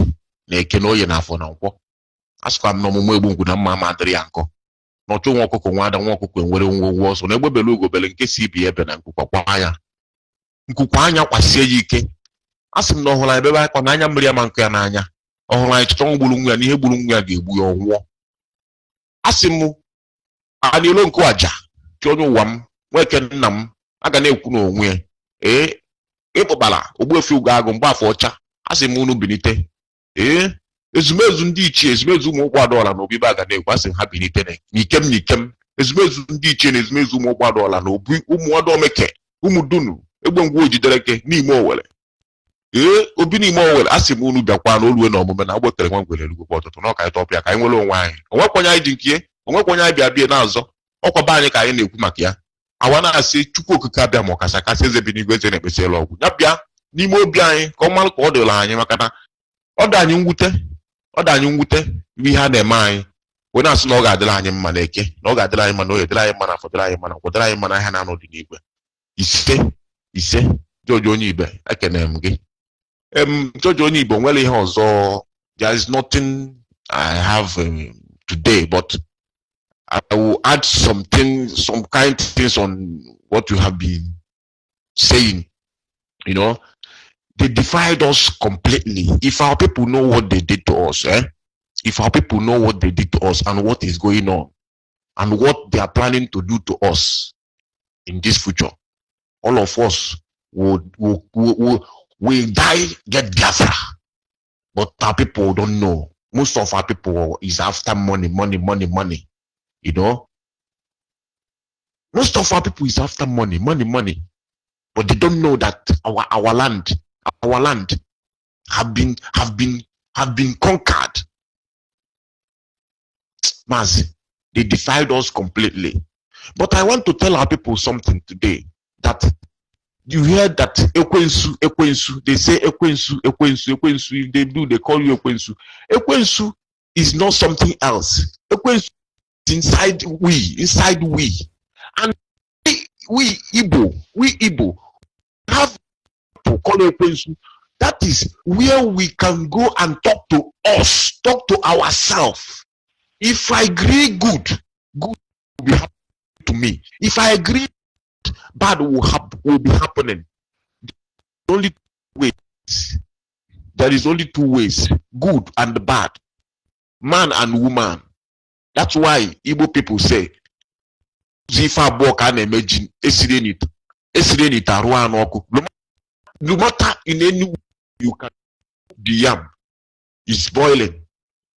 Speaker 13: na eke na oye na afọ na nkwọ. Asịkwa m n'ọmụmụ egbu ngwu na mma ma adịrị ya nkọ. N'ọchụ nwa ọkụkọ nwa ada nwa ọkụkọ enwere ngwogwo ọsọ na egbebele ugobele nke si ibi ebe na nkwukwa anya. Nkwukwa anya kwasie ya ike. Asị m na ọhụrụ anyị bebe akọ na anya mmiri ama nkụ ya n'anya. Ọhụrụ anyị chọchọ gburu nwa ya na ihe gburu nwa ya ga-egbu ya ọnwụọ. Asị m anyị ilo nkụ aja chi onye ụwa m nweke nna m aga na-ekwu n'onwe ya. Ịkpụbara Ogbuefi Ugo Agụ mgbe afọ ọcha. Asị m unu binite. ezumezu ndị ichie ezumezu ụmụ ụkwado ọla na obibe aga na-ekwu asị ha bilite n'ikem ezumezu ndị ichie na ezumezu ụmụ ụkwado ọla na obi ụmụ ọdọmeke ụmụ dunu egbe ngwa ojidereke n'ime Owere obi n'ime Owere asị m unu bịakwa na oluwe na omume na agbotere nwa ngwere erugokwa ọtụtụ na ọka ịtọpịa ka anyị nwere onwe anyị onwekwanye anyị ji nke onwekwanye anyị bịa na-azọ ọkwa be anyị ka anyị na-ekwu maka ya awa na-asị Chukwu okike abịa ma ọkacha kasị eze bi n'igwe eze na-ekpesị elu ọgwụ ya bịa n'ime obi anyị ka ọ marụ ka ọ dịla anyị maka na ọ dị anyị mwute ihe a na-eme anyị wee na-asị na ọ ga-adịrị anyị mma na eke na ọ ga-adịrị anyị mma na oye dịrị anyị mma na afọ dịrị anyị mma na kwụdịrị anyị mma na ahịa na-anọdụ n'igwe ise George Onyibe ekene m gị George Onyibe nwere ihe ọzọ there is nothing I have today but I will add some kind things on what you have been saying. You know, they defied us completely. If our people know what they did to us, if our people know what they did to us and what is going on and what they are planning to do to us in this future, all of us will die, get Biafra. But our people don't know. Most of our people is after money. You know, most of our people is after money, but they don't know that our land have been conquered. Mazi, they defied us completely. But I want to tell our people something today, that you hear that Ekwensu, they say Ekwensu, if they do, they call you Ekwensu. Ekwensu is not something else. Ekwensu inside we, and we Igbo have to call Ekwensu. That is where we can go and talk to ourselves. If I agree, good will be happening to me. If I agree, bad will be happening. There is only two ways, good and bad, man and woman. That's why Igbo people say, no matter in any way you can, the yam is boiling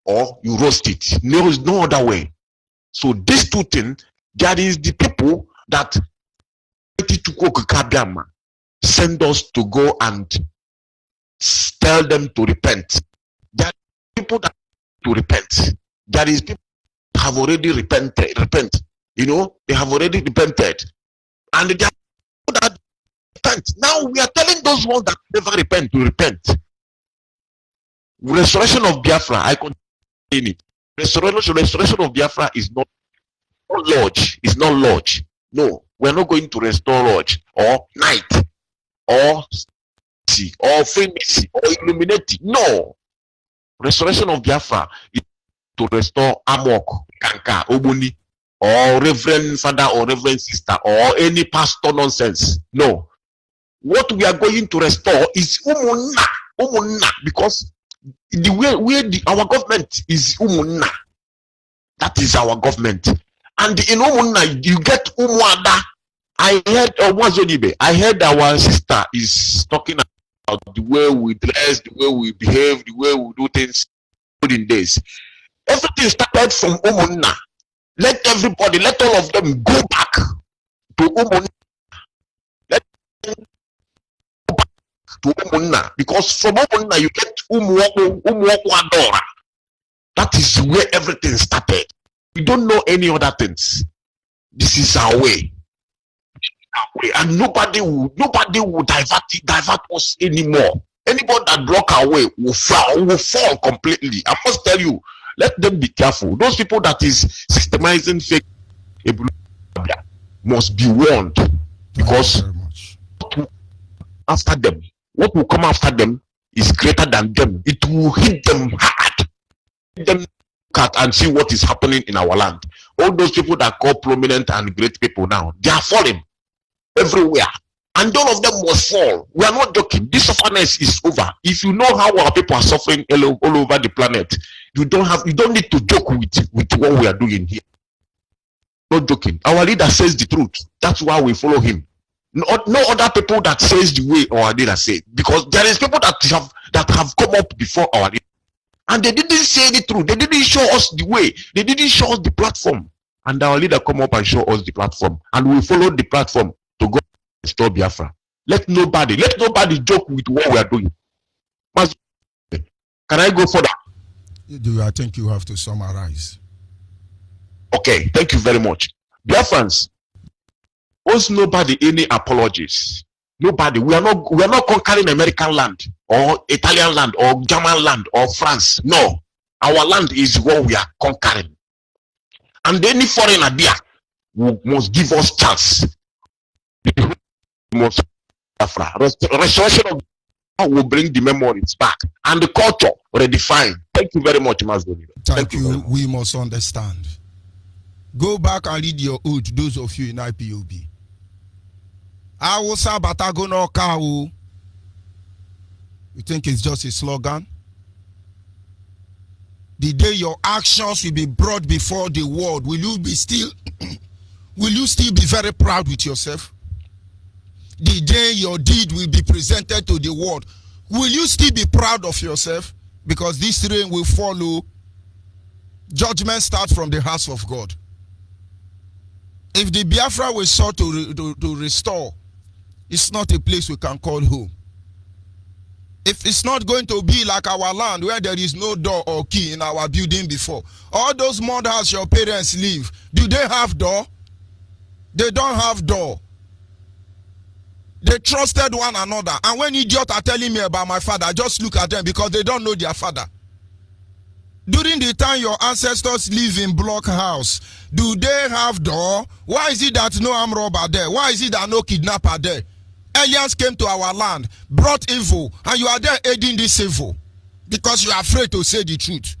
Speaker 13: or you roast it. There is no other way. So these two things, that is the people that send us to go and tell them to repent. There are people that to repent. There is people that have already repent. You know, they have already repented. And there are people that repent. Now we are telling those ones that never repent to repent. Restoration of Biafra, I continue it. Restoration of Biafra is not lodge. It's not lodge. No, we're not going to restore lodge or night or see or Freemason or Illuminati. No. Restoration of Biafra is to restore Amok, Kanka, Obuni, or Reverend Father or Reverend Sister or any pastor nonsense. No. What we are going to restore is Umunna, because the way our government is Umunna. That is our government. And in Umunna, you get Umuada. I heard Onyibe. I heard our sister is talking about the way we dress, the way we behave, the way we do things in days. Everything started from Umunna. Let all of them go back to Umunna. Let them go back to Umunna. Because from Umunna you get Umuoku Adora. That is where everything started. We don't know any other things. This is our way. And nobody will divert us anymore. Anybody that block our way will fall completely. I must tell you, let them be careful. Those people that is systemizing fake must be warned, because what will come after them is greater than them. It will hit them hard. Hit them and see what is happening in our land. All those people that call prominent and great people now, they are falling everywhere, and all of them must fall. We are not joking. This sufferness is over. If you know how our people are suffering all over the planet, you don't need to joke with what we are doing here. Not joking. Our leader says the truth. That's why we follow him. No other people that says the way our leader said, because there is people that have come up before our leader. And they didn't say the truth. They didn't show us the way. They didn't show us the platform. And our leader come up and show us the platform. And we follow the platform to go restore Biafra. Let nobody joke with what we are doing. Can I go further?
Speaker 11: I think you have to summarize.
Speaker 13: Okay, thank you very much. Biafrans, owes nobody any apologies. Nobody. We are not conquering American land or Italian land or German land or France. No. Our land is what we are conquering. And any foreigner there must give us chance. Restoration of will bring the memories back and the culture redefined. Thank you very much, Masdoni.
Speaker 11: Thank you. We must understand. Go back and read your oath, those of you in IPOB. Awusa Batagono Kawu. You think it's just a slogan? The day your actions will be brought before the world, will you still be very proud with yourself? The day your deed will be presented to the world, will you still be proud of yourself? Because this rain will follow. Judgment starts from the house of God. If the Biafra we sought to restore, it's not a place we can call home. If it's not going to be like our land where there is no door or key in our building before. All those mud houses your parents live, do they have door? They don't have door. They trusted one another. And when idiots are telling me about my father, just look at them because they don't know their father. During the time your ancestors live in block house, do they have door? Why is it that no armed robber there? Why is it that no kidnapper there? Aliens came to our land, brought evil, and you are there aiding this evil because you are afraid to say the truth.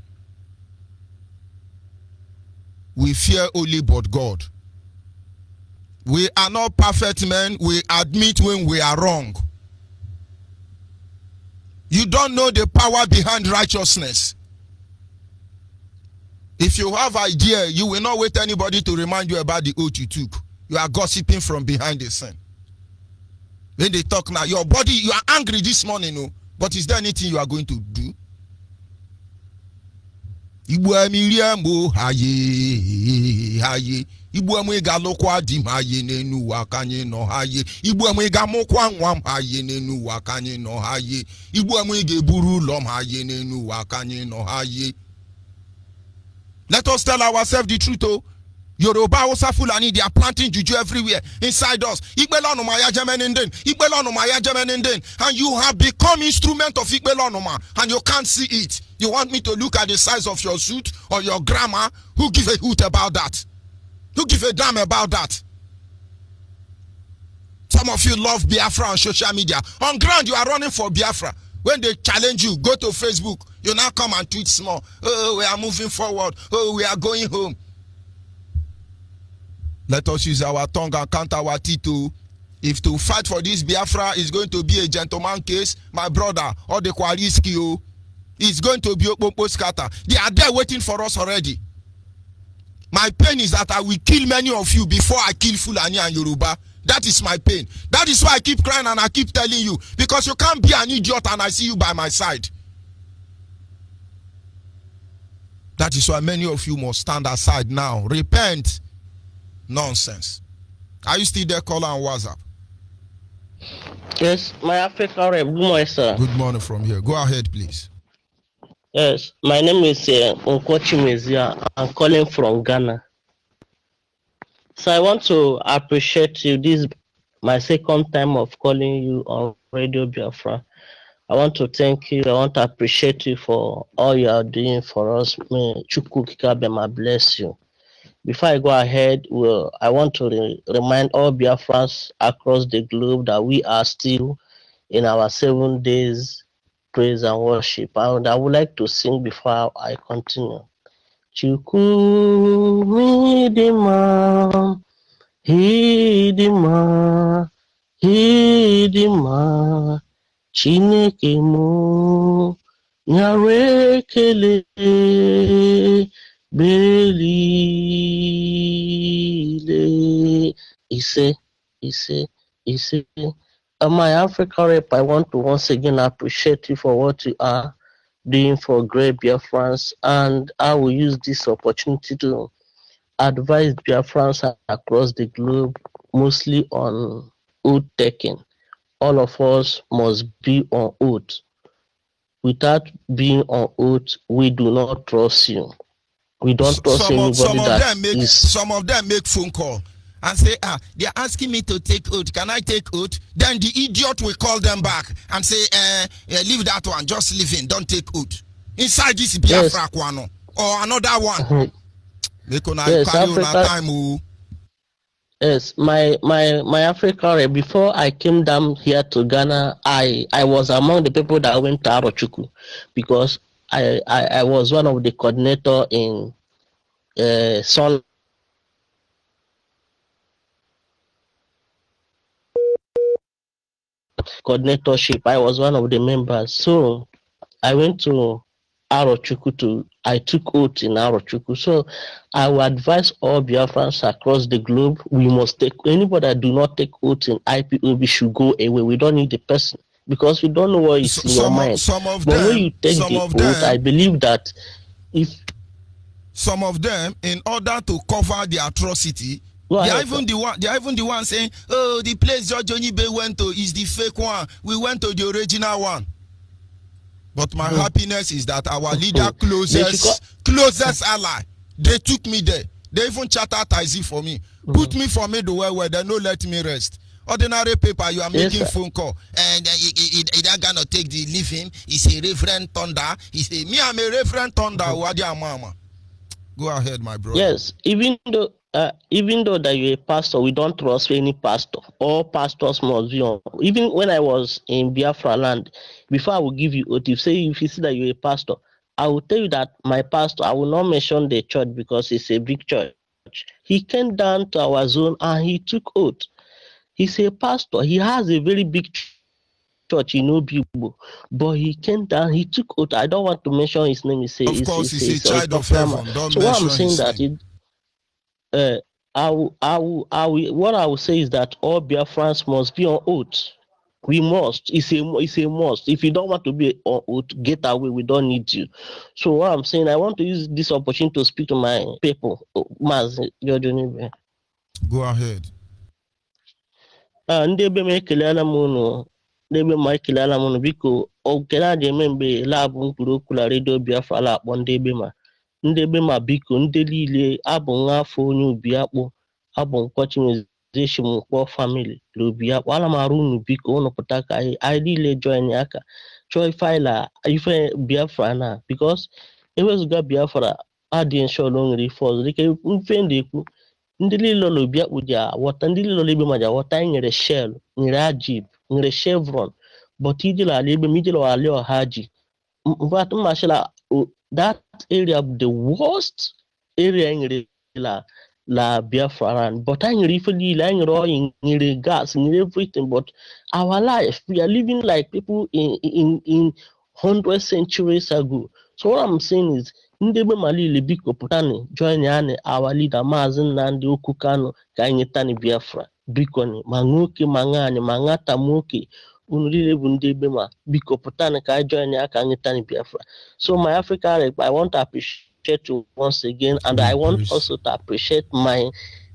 Speaker 11: We fear only but God. We are not perfect men. We admit when we are wrong. You don't know the power behind righteousness. If you have idea, you will not wait anybody to remind you about the oath you took. You are gossiping from behind the scene. When they talk now, your body, you are angry this morning, no? But is there anything you are going to do? Igbu amwe ga lokwa di haye nenu wakanye no haye. Igbu amwe ga mokwa nwam haye nenu wakanye no haye. Igbu amwe ga buru lom haye nenu wakanye no haye. Let us tell ourselves the truth, oh. Yoruba, Hausa, Fulani, they are planting juju everywhere inside us. And you have become instrument of Igbelonoma and you can't see it. You want me to look at the size of your suit or your grammar? Who give a hoot about that? Who give a damn about that? Some of you love Biafra on social media. On ground, you are running for Biafra. When they challenge you, go to Facebook. You now come and tweet small. Oh, we are moving forward. Oh, we are going home. Let us use our tongue and count our teeth. If to fight for this Biafra is going to be a gentleman case, my brother, or the Kwaliski, it's going to be Okpokpo scatter. They are there waiting for us already. My pain is that I will kill many of you before I kill Fulani and Yoruba. That is my pain. That is why I keep crying and I keep telling you. Because you can't be an idiot and I see you by my side. That is why many of you must stand aside now. Repent. Nonsense. Are you still there, caller on WhatsApp?
Speaker 14: Yes, my African rep. Good morning, sir.
Speaker 11: Good morning from here. Go ahead, please.
Speaker 14: Yes, my name is Onkochi Mezia. I'm calling from Ghana. So I want to appreciate you. This is my second time of calling you on Radio Biafra. I want to thank you. I want to appreciate you for all you are doing for us. May Chukwu Kikabema bless you. Before I go ahead, I want to remind all Biafrans across the globe that we are still in our 7 days praise and worship. And I would like to sing before I continue. Chukwu midima, hidima, hidima, Chineke mu, nyarekele, belile. Ise. My African rep, I want to once again appreciate you for what you are doing for great Biafrans, and I will use this opportunity to advise Biafrans across the globe, mostly on oath taking. All of us must be on oath. Without being on oath, we do not trust you. We don't trust anybody that is.
Speaker 11: Some of them make phone call and say, they are asking me to take oath. Can I take oath? Then the idiot will call them back and say, leave that one, just leave in, don't take oath. Inside this Biafra kwano or another one. They can carry on time.
Speaker 14: Yes, my Africa, before I came down here to Ghana, I was among the people that went to Arochukwu because I was one of the coordinator in Sol coordinatorship. I was one of the members. So I went to Arochukwu I took oath in Arochukwu. So I will advise all Biafrans across the globe, we must take, anybody that do not take oath in IPOB should go away. We don't need the person because we don't know what is in your mind. But when you take the oath, I believe that if
Speaker 11: some of them, in order to cover the atrocity, they are even the one saying, oh, the place George Onyibe went to is the fake one. We went to the original one. But my happiness is that our leader closest ally, they took me there. They even chartered taxi for me. Put me for middleware where they no let me rest. Ordinary paper, you are making phone call. And he not gonna take the living. He's a Reverend Thunder. He say, me, I'm a Reverend Thunder. What mama? Go ahead, my brother.
Speaker 14: Yes, even though that you're a pastor, we don't trust any pastor. All pastors must be on. Even when I was in Biafra land, before I will give you oath, if you see that you're a pastor, I will tell you that my pastor, I will not mention the church because it's a big church. He came down to our zone and he took oath. He's a pastor. He has a very big church in Obibo, but he came down, he took oath. I don't want to mention his name. He's
Speaker 11: a child of heaven. Don't
Speaker 14: so what I'm saying that what I will say is that all Biafrans must be on oath. We must. It's a must. If you don't want to be on oath, get away. We don't need you. So what I'm saying, I want to use this opportunity to speak to my people.
Speaker 11: Go ahead.
Speaker 14: Ndị ebe m ekelela m unu, ndị ebe m ekelela m unu, biko okele a ga-eme mgbe labụ mkpụrụ okwu na redio Biafra la akpọ ndị ebe ma biko ndị niile abụ nwa afọ onye obi akpụ abụ nkwọchimezeshim mkpọ famili na obi akpụ ala m arụ unu biko unu pụta ka anyị niile join aka chọọ ife Biafra na because ewezuga Biafra adịghị nshọl o nwere ife ọzọ dịka mfe ndị ekwu ndị niile nọ obi akpụ ji awọta ndị niile nọ ebe ma ji awọta anyị nyere Shell nyere Ajib nyere Chevron but ijela ala ebe ma ijela ala ọha ji mmasịla that area the worst area nyere la Biafra but I ife niile I oil nyere gas nyere everything but our life we are living like people in 100 centuries ago. So what I'm saying is ndị ebe malile biko pụtani join anyị our leader Maazị Nnamdi Okwu Kanu ka anyị tani Biafra biko ni ma nwoke ma nwaanyị ma nwata nwoke unu niile bụ ndị ebe ma biko pụtani ka anyị join aka anyị tani Biafra. So my Africa rep, I want to appreciate you once again and I want also to appreciate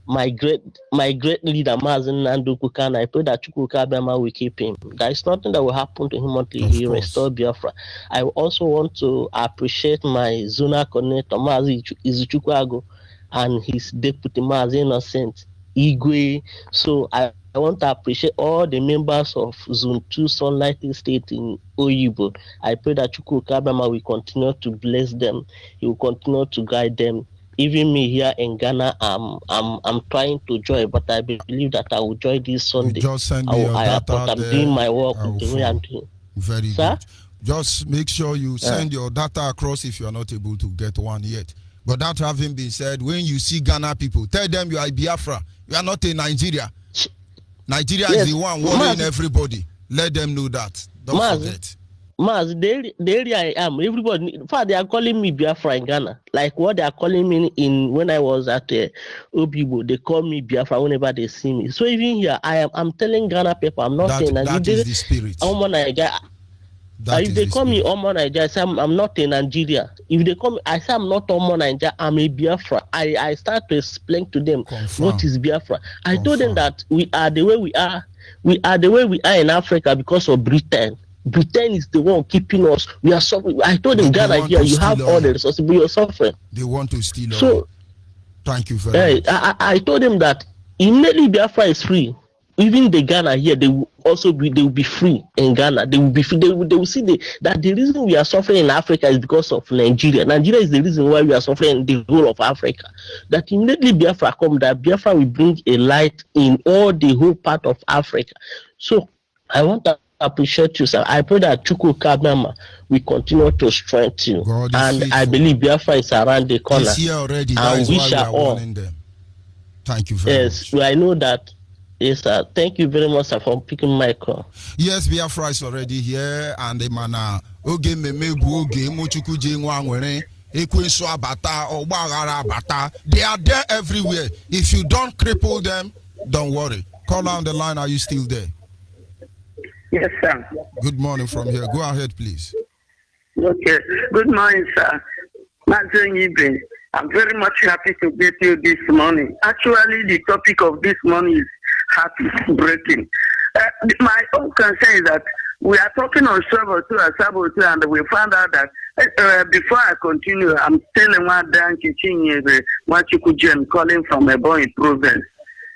Speaker 14: my great leader Maazị Nnamdi Okwu Kanu. I pray that Chukwuka Abịama will keep him. There is nothing that will happen to him until he restores Biafra. I also want to appreciate my zonal coordinator Maazị Izuchukwu Agụ and his deputy Maazị Innocent Igwe. So I want to appreciate all the members of Zone 2 Sunlight State in Oyibo. I pray that Chukwuka Abịama will continue to bless them. He will continue to guide them. Even me here in Ghana, I'm trying to join, but I believe that I will join this Sunday.
Speaker 11: Just send me your data.
Speaker 14: I'm doing my work the way I'm doing.
Speaker 11: Very good. Just make sure you send your data across if you are not able to get one yet. But that having been said, when you see Ghana people, tell them you are Biafra. You are not in Nigeria. Nigeria is the one worrying everybody. Let them know that. Don't forget.
Speaker 14: Maz, the area I am, everybody, in fact, they are calling me Biafra in Ghana. Like what they are calling me when I was at Obibo, they call me Biafra whenever they see me. So even here, I'm telling Ghana people, I'm not saying
Speaker 11: that is the spirit.
Speaker 14: If they call me Omo Nigeria, I say I'm not in Nigeria. If they call me, I say I'm not Omo Nigeria, I'm a Biafra. I start to explain to them what is Biafra. I told them that we are the way we are. We are the way we are in Africa because of Britain. Britain is the one keeping us. We are suffering. I told them, Ghana here, you have all the resources, but you're suffering.
Speaker 11: They want to steal
Speaker 14: so,
Speaker 11: thank you very much.
Speaker 14: I told them that immediately Biafra is free. Even the Ghana here, they will be free in Ghana. They will be free. They will see that the reason we are suffering in Africa is because of Nigeria. Nigeria is the reason why we are suffering in the whole of Africa. That immediately Biafra come, that Biafra will bring a light in all the whole part of Africa. So I want to appreciate you, sir. I pray that Chukwu Kabama will continue to strengthen you. And faithful. I believe Biafra is around the corner.
Speaker 11: It's here already. That is why we are warning them. Thank you very much.
Speaker 14: Yes, I know that. Yes, sir. Thank you very much, sir, for picking my call.
Speaker 11: Yes, Biafra is already here, and the mana oge memebu oge mochuku jengwa nwere ekwensu abata ogbagara abata. They are there everywhere. If you don't cripple them, don't worry. Call on the line. Are you still there?
Speaker 15: Yes, sir.
Speaker 11: Good morning from here. Go ahead, please.
Speaker 15: Okay. Good morning, sir. Onyibe. I'm very much happy to get you this morning. Actually, the topic of this morning is heartbreaking. My own concern is that we are talking on Sabotu, and we found out that before I continue, I'm still in one Dan Kichinye, Machukujen, calling from Ebonyi province.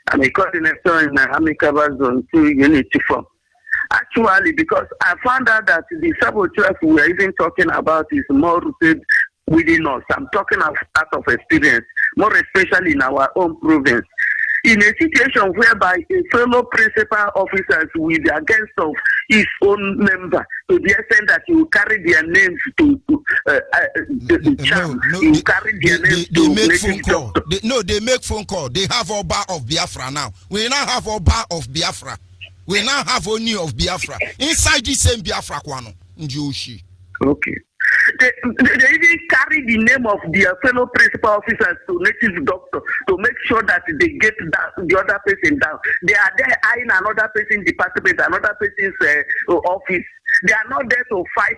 Speaker 15: I'm a coordinator in Amikaba Zone 2, Unit 4. Actually, because I found out that the saboteurs we are even talking about is more rooted within us. I'm talking out of experience, more especially in our own province. In a situation whereby a fellow principal officers will be against of his own member to the extent that he will carry their names to carry their names to
Speaker 11: make phone call. They make phone call. They have Oba of Biafra now. We now have Oba of Biafra. We now have Oni of Biafra. Inside the same Biafra kwano. Njoshi.
Speaker 15: Okay. They even carry the name of their fellow principal officers to native doctor to make sure that they get the other person down. They are there eyeing another person's department, another person's office. They are not there to fight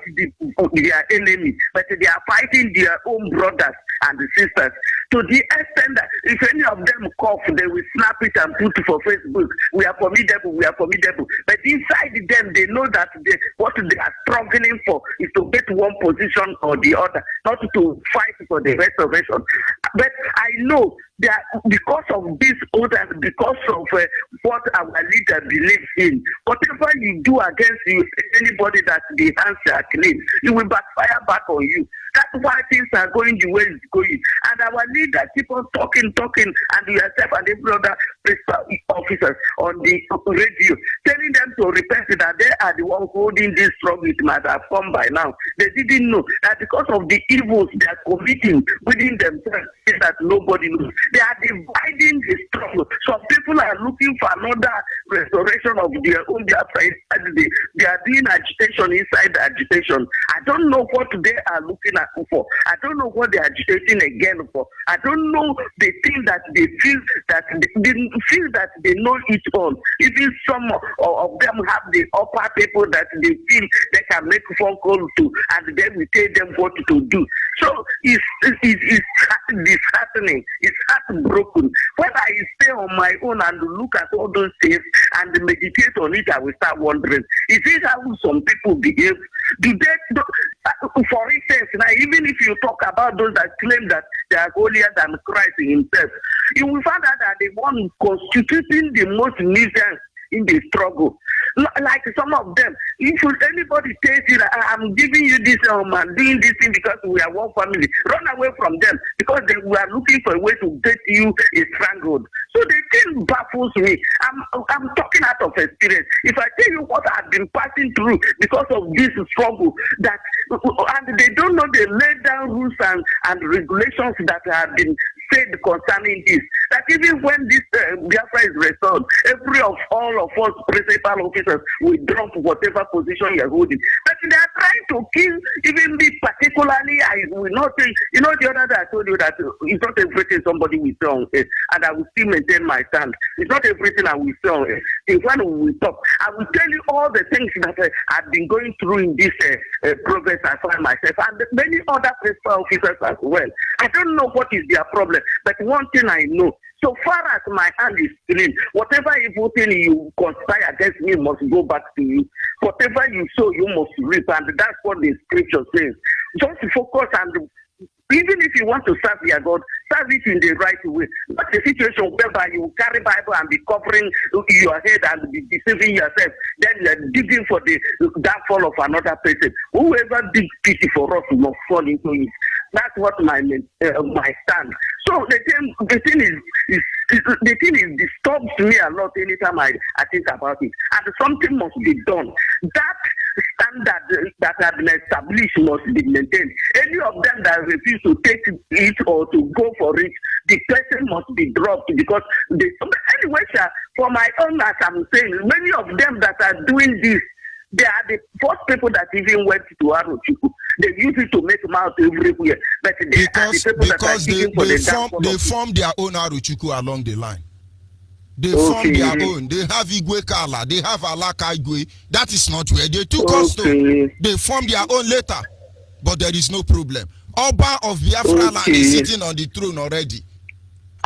Speaker 15: their enemy, but they are fighting their own brothers and sisters. To the extent that if any of them cough, they will snap it and put it for Facebook. We are formidable, we are formidable. But inside them, they know that what they are struggling for is to get one position or the other, not to fight for the restoration. But I know that because of this oath and because of what our leader believes in, whatever you do against anybody that the hands are clean, it will backfire back on you. That's why things are going the way it's going. And our leader keep on talking, and yourself and every other officers on the radio, telling them to repent that they are the ones holding this struggle. It might have come by now. They didn't know that because of the evils they are committing within themselves, that nobody knows. They are dividing the struggle. Some people are looking for another restoration of their own Biafra. They are doing agitation inside the agitation. I don't know what they are looking at for. I don't know what they are agitating again for. I don't know the thing that they feel that they know it all. Even some of them have the upper people that they feel they can make phone calls to, and then we tell them what to do. So it's disheartening. It's heartbroken. When I stay on my own and look at all those things and meditate on it, I will start wondering, is this how some people behave? For instance, now even if you talk about those that claim that they are holier than Christ himself, you will find out that the one constituting the most nuisance in the struggle. Like some of them, if anybody tells you that I'm giving you this and doing this thing because we are one family, run away from them because they were looking for a way to get you a stranglehold. So the thing baffles me. I'm talking out of experience. If I tell you what I've been passing through because of this struggle, that and they don't know the laid down rules and regulations that have been said concerning this, that even when this Biafra is restored, all of us principal officers will drop whatever position you are holding. But they are trying to kill even me particularly. I will not say, you know, the other day I told you that it's not everything somebody will say on it, and I will still maintain my stand. It's not everything I will say on it. If when we will talk, I will tell you all the things that I've been going through in this progress I find myself, and many other principal officers as well. I don't know what is their problem, but one thing I know, so far as my hand is clean, whatever evil thing you conspire against me must go back to you. Whatever you sow, you must reap, and that's what the scripture says. Just focus and even if you want to serve your God, serve it in the right way. Not a situation whereby you carry Bible and be covering your head and be deceiving yourself. Then you are digging for the downfall of another person. Whoever digs pity for us must fall into it. That's what my stand. So the thing disturbs me a lot anytime I think about it. And something must be done. That standard that has been established must be maintained. Any of them that refuse to take it or to go for it, the person must be dropped because anyway, sir, for my own, as I'm saying, many of them that are doing this, they are the first people that even went to Arochukwu. They use it to make mouth everywhere. But they
Speaker 11: form their own Arochukwu along the line. They form their own. They have Igwe Kala. They have Alaka Igwe. That is not where they took us to. They form their own later. But there is no problem. Oba of Biafra land is sitting on the throne already.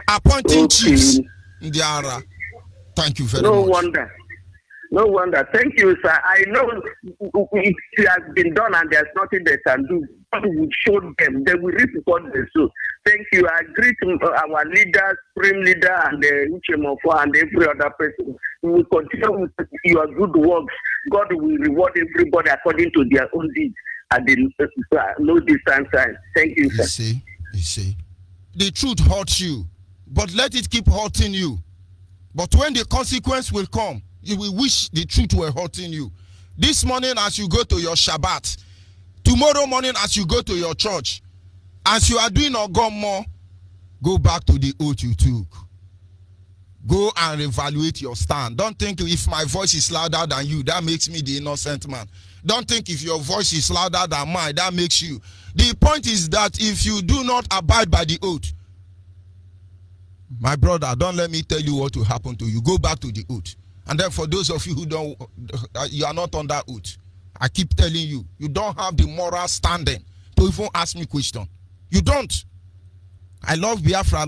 Speaker 11: Appointing chiefs in the Ara. Thank you very much.
Speaker 15: No wonder. Thank you, sir. I know it has been done and there's nothing they can do. God will show them. They will reap what they sow. Thank you. I greet our leaders, Supreme Leader, and Uchemofo and every other person. We will continue with your good works. God will reward everybody according to their own deeds at the no distance time. Thank you, sir.
Speaker 11: You see. The truth hurts you, but let it keep hurting you. But when the consequence will come, you will wish the truth were hurting you. This morning as you go to your Shabbat, tomorrow morning as you go to your church, as you are doing Ogomo, go back to the oath you took. Go and evaluate your stand. Don't think if my voice is louder than you, that makes me the innocent man. Don't think if your voice is louder than mine, that makes you. The point is that if you do not abide by the oath, my brother, don't let me tell you what will happen to you. Go back to the oath. And then for those of you who don't, you are not on that oath, I keep telling you, you don't have the moral standing to even ask me question. You don't. I love Biafra,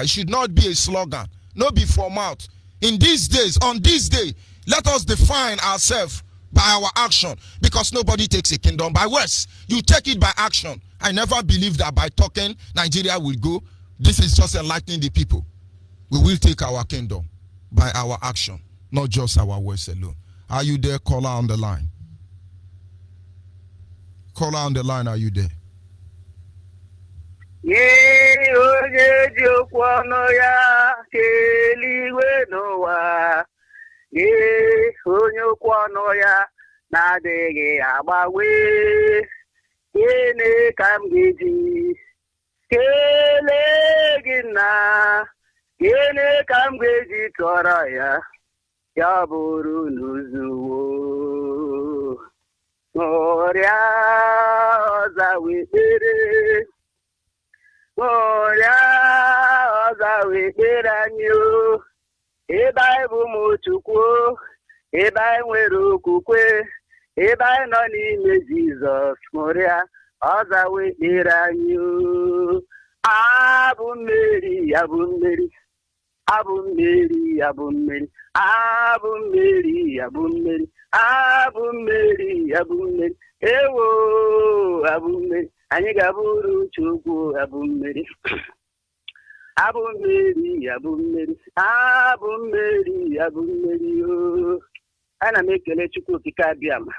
Speaker 11: It should not be a slogan, not be for mouth. In these days, on this day, let us define ourselves by our action, because nobody takes a kingdom by words. You take it by action. I never believed that by talking, Nigeria will go. This is just enlightening the people. We will take our kingdom by our action, not just our words alone. Are you there? Caller on the line. Caller on the line, are you there?
Speaker 15: Ya buru nuzuwo Moria ozawekere anyo ebe anyị bụ ụmụ Chukwu ebe anyị nwere okwukwe ebe anyị nọ n'ime Jizọs Moria ozawekere anyo abụ mmeri abụ mmeri ewo abụ mmeri anyị ga-abụrụ Chukwu abụ mmeri ana m ekele Chukwu okike abịama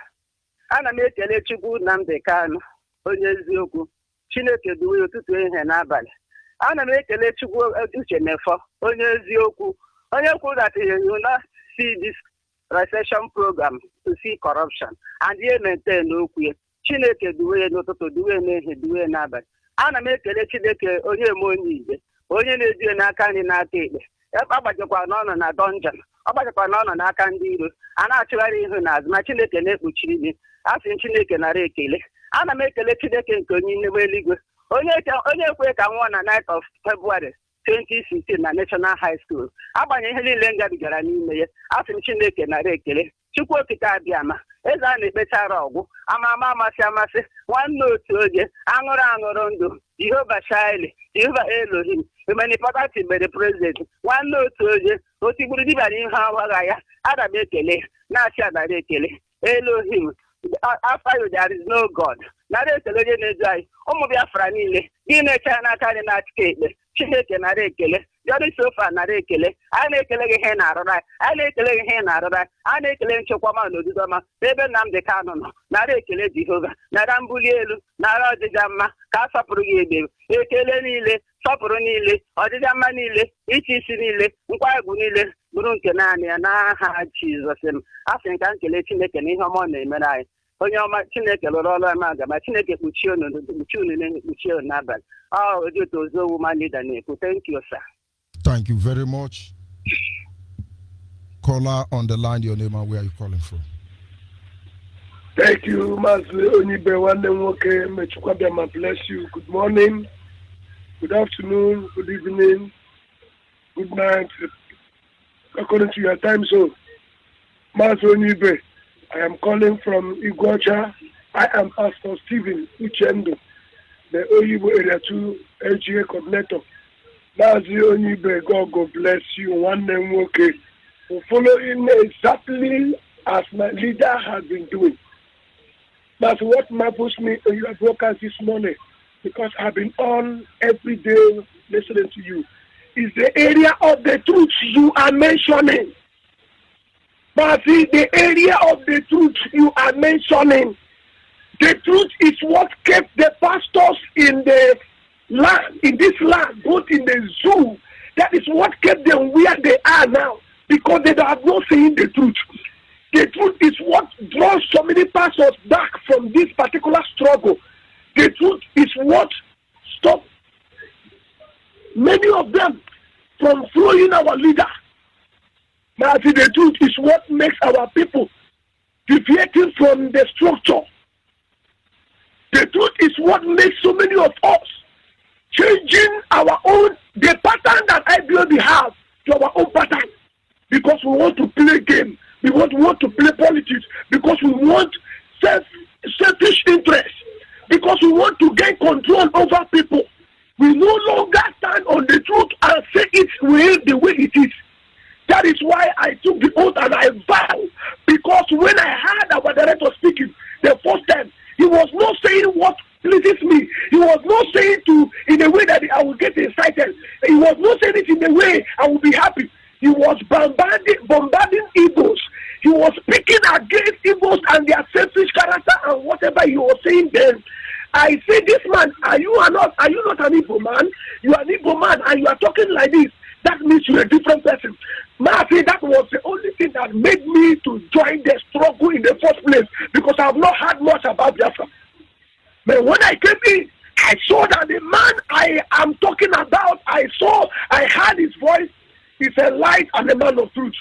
Speaker 15: ana m ekele Chukwu Nnamdi Kanu onye eziokwu Chineke duwe ụtụtụ ihe n'abalị ana m ekele Chukwu Uchemefo onye eziokwu onye kwuru that you will not see this recession program to see corruption and ye maintain okwu Chineke duwe n'ụtụtụ duwe n'ehihie duwe n'abalị ana m ekele Chineke onye eme Onyibe onye na-eji n'aka nri n'aka ekpe agbajikwa n'ọnọ na dungeon ọ gbajikwa n'ọnọ n'aka ndị iro a na-achụgharị ihu n'azụ ma Chineke na-ekpuchiri gị asị Chineke nara ekele. Ana m ekele Chineke nke onye n'ebe eluigwe. Onye ekwe ka nwụọ na 9th of February 2016 na National High School. Agbanyeghị ihe niile m gabigara n'ime ya, asị m Chineke nara ekele. Chukwu okike abịama, eze a na-ekpechara ọgwụ, ama amasị, nwanne otu oge, aṅụrụ ndụ, Jehova Shaili, Jehova Elohim, Emenipatati mere prezident, nwanne otu oge, otigburu dibịa n'ihe agwagha ya, ana m ekele, na-asị anara ekele, Elohim, after you there is no God. Nara ekele onye na-edu anyị, ụmụ Biafra niile, gị na-eche ya n'aka anyị na-achịka ekpe, Chineke nara ekele. Yọrị sofa nara ekele, anyị na-ekele gị ihe na-arụrụ anyị, anyị na-ekele gị ihe na-arụrụ anyị, anyị na-ekele nchekwama na odidoma n'ebe Nnamdị Kanụ nọ, nara ekele Jehova, nara mbuli elu, nara ọdịja mma, ka a sọpụrụ gị egbe, ekele niile, sọpụrụ niile, ọdịja mma niile, iche isi niile, nkwa egwu niile, bụrụ nke naanị ya n'aha Jizọs m. Asị m ka nkele Chineke na ihe ọma ọ na-emere anyị. Onye ọma Chineke lụrụ ọrụ ọma aga ma Chineke kpuchie unu kpuchie unu n'abalị. Dị otu ozu woman leader na-ekwu. Thank you, sir.
Speaker 11: Thank you very much. Caller on the line, your name and where are you calling from?
Speaker 16: Thank you, Master Onyibe. Bless you. Good morning, good afternoon, good evening, good night, according to your time zone. Master Onyibe, I am calling from Iguacha. I am Pastor Stephen Uchendo, the Oyibo Area 2 LGA coordinator. Mazi Onyibe, God bless you. One name, okay. For following exactly as my leader has been doing. That's what matters me in your broadcast this morning, because I've been on every day listening to you. Is the area of the truth you are mentioning. Mazi, the area of the truth you are mentioning. The truth is what kept the pastors in the land, in this land, both in the zoo. That is what kept them where they are now, because they have not seen the truth. The truth is what draws so many pastors back from this particular struggle. The truth is what stops many of them from following our leader. Now, the truth is what makes our people deviating from the structure. The truth is what makes so many of us changing our own, the pattern that IBOB has to our own pattern, because we want to play game, we want to play politics, because we want selfish interest, because we want to gain control over people. We no longer stand on the truth and say it the way it is. That is why I took the oath and I vow, because when I heard our director speaking the first time, he was not saying what pleases me. He was not saying to in a way that I will get excited. He was not saying it in a way I will be happy. He was bombarding Igbos. He was speaking against Igbos and their selfish character and whatever he was saying then. I say, this man, are you not an Igbo man? You are an Igbo man and you are talking like this. That means you're a different person. Mafi, that was the only thing that made me to join the struggle in the first place, because I have not heard much about Biafra. But when I came in, I saw that the man I am talking about, I heard his voice. He's a light and a man of truth.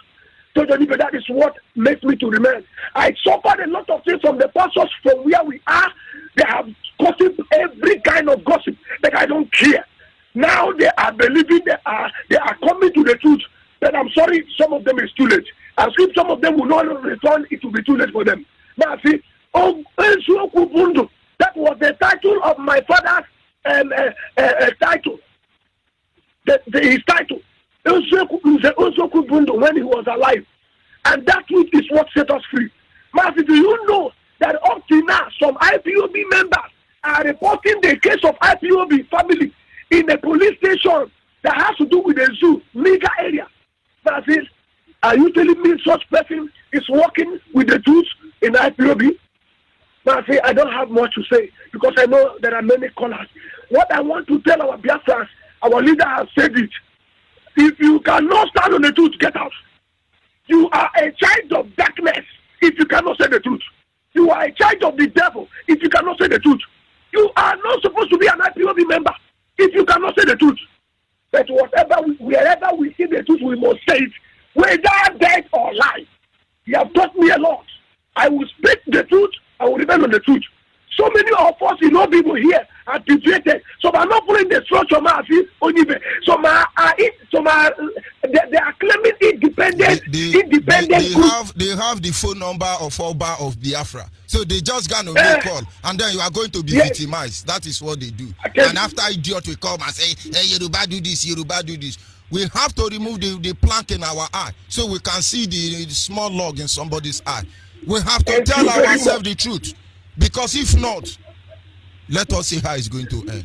Speaker 16: So that is what makes me to remain. I suffered a lot of things from the pastors from where we are. They have gossip, every kind of gossip, that I don't care. Now they are believing they are coming to the truth. But I'm sorry, some of them is too late. And if some of them will not return, it will be too late for them. Now see, that was the title of my father's title. His title. When he was alive. And that truth is what set us free. Master, do you know that up to now, some IPOB members are reporting the case of IPOB family in a police station that has to do with the zoo, legal area. That is, are you telling me such person is working with the truth in IPOB? Master, I don't have much to say, because I know there are many callers. What I want to tell our Biafrans, our leader has said it. If you cannot stand on the truth, get out. You are a child of darkness if you cannot say the truth. You are a child of the devil if you cannot say the truth. You are not supposed to be an IPOB member if you cannot say the truth. But wherever we see the truth, we must say it, whether dead or alive. You have taught me a lot. I will speak the truth. I I will remain on the truth. So many of us, people here are deviated. So I'm not following the structure, Onyibe. So they are claiming independent.
Speaker 11: They have the phone number of Oba of Biafra. So they just gonna make call, and then you are going to be victimized. That is what they do. And after idiot will come and say, "Hey, Yoruba do this, Yoruba do this." We have to remove the plank in our eye so we can see the small log in somebody's eye. We have to tell ourselves the truth, because if not, let us see how it's going to end.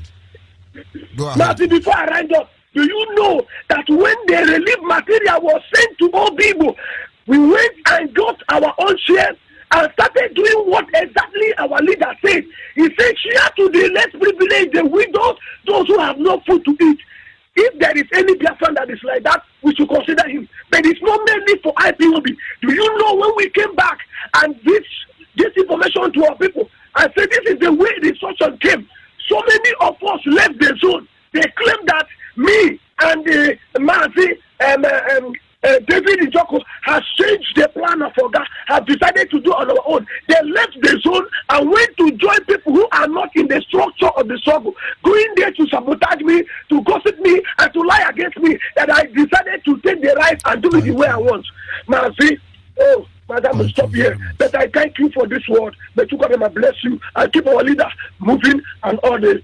Speaker 11: Go ahead.
Speaker 16: Now, before I round up, do you know that when the relief material was sent to all people, we went and got our own shares and started doing what exactly our leader said? He said, share to the less privileged, the widows, those who have no food to eat. If there is any Biafran that is like that, we should consider him. But it's not mainly for IPOB. Do you know when we came back and this information to our people, I said this is the way the instruction came. So many of us left the zone. They claim that me and David Njoko has changed the plan of Oga, have decided to do on our own. They left the zone and went to join people who are not in the structure of the struggle, going there to sabotage me, to gossip me, and to lie against me, that I decided to take the right and do it the way I want. Madam, stop here. But I thank you for this word. May God bless you and keep our leader moving and all the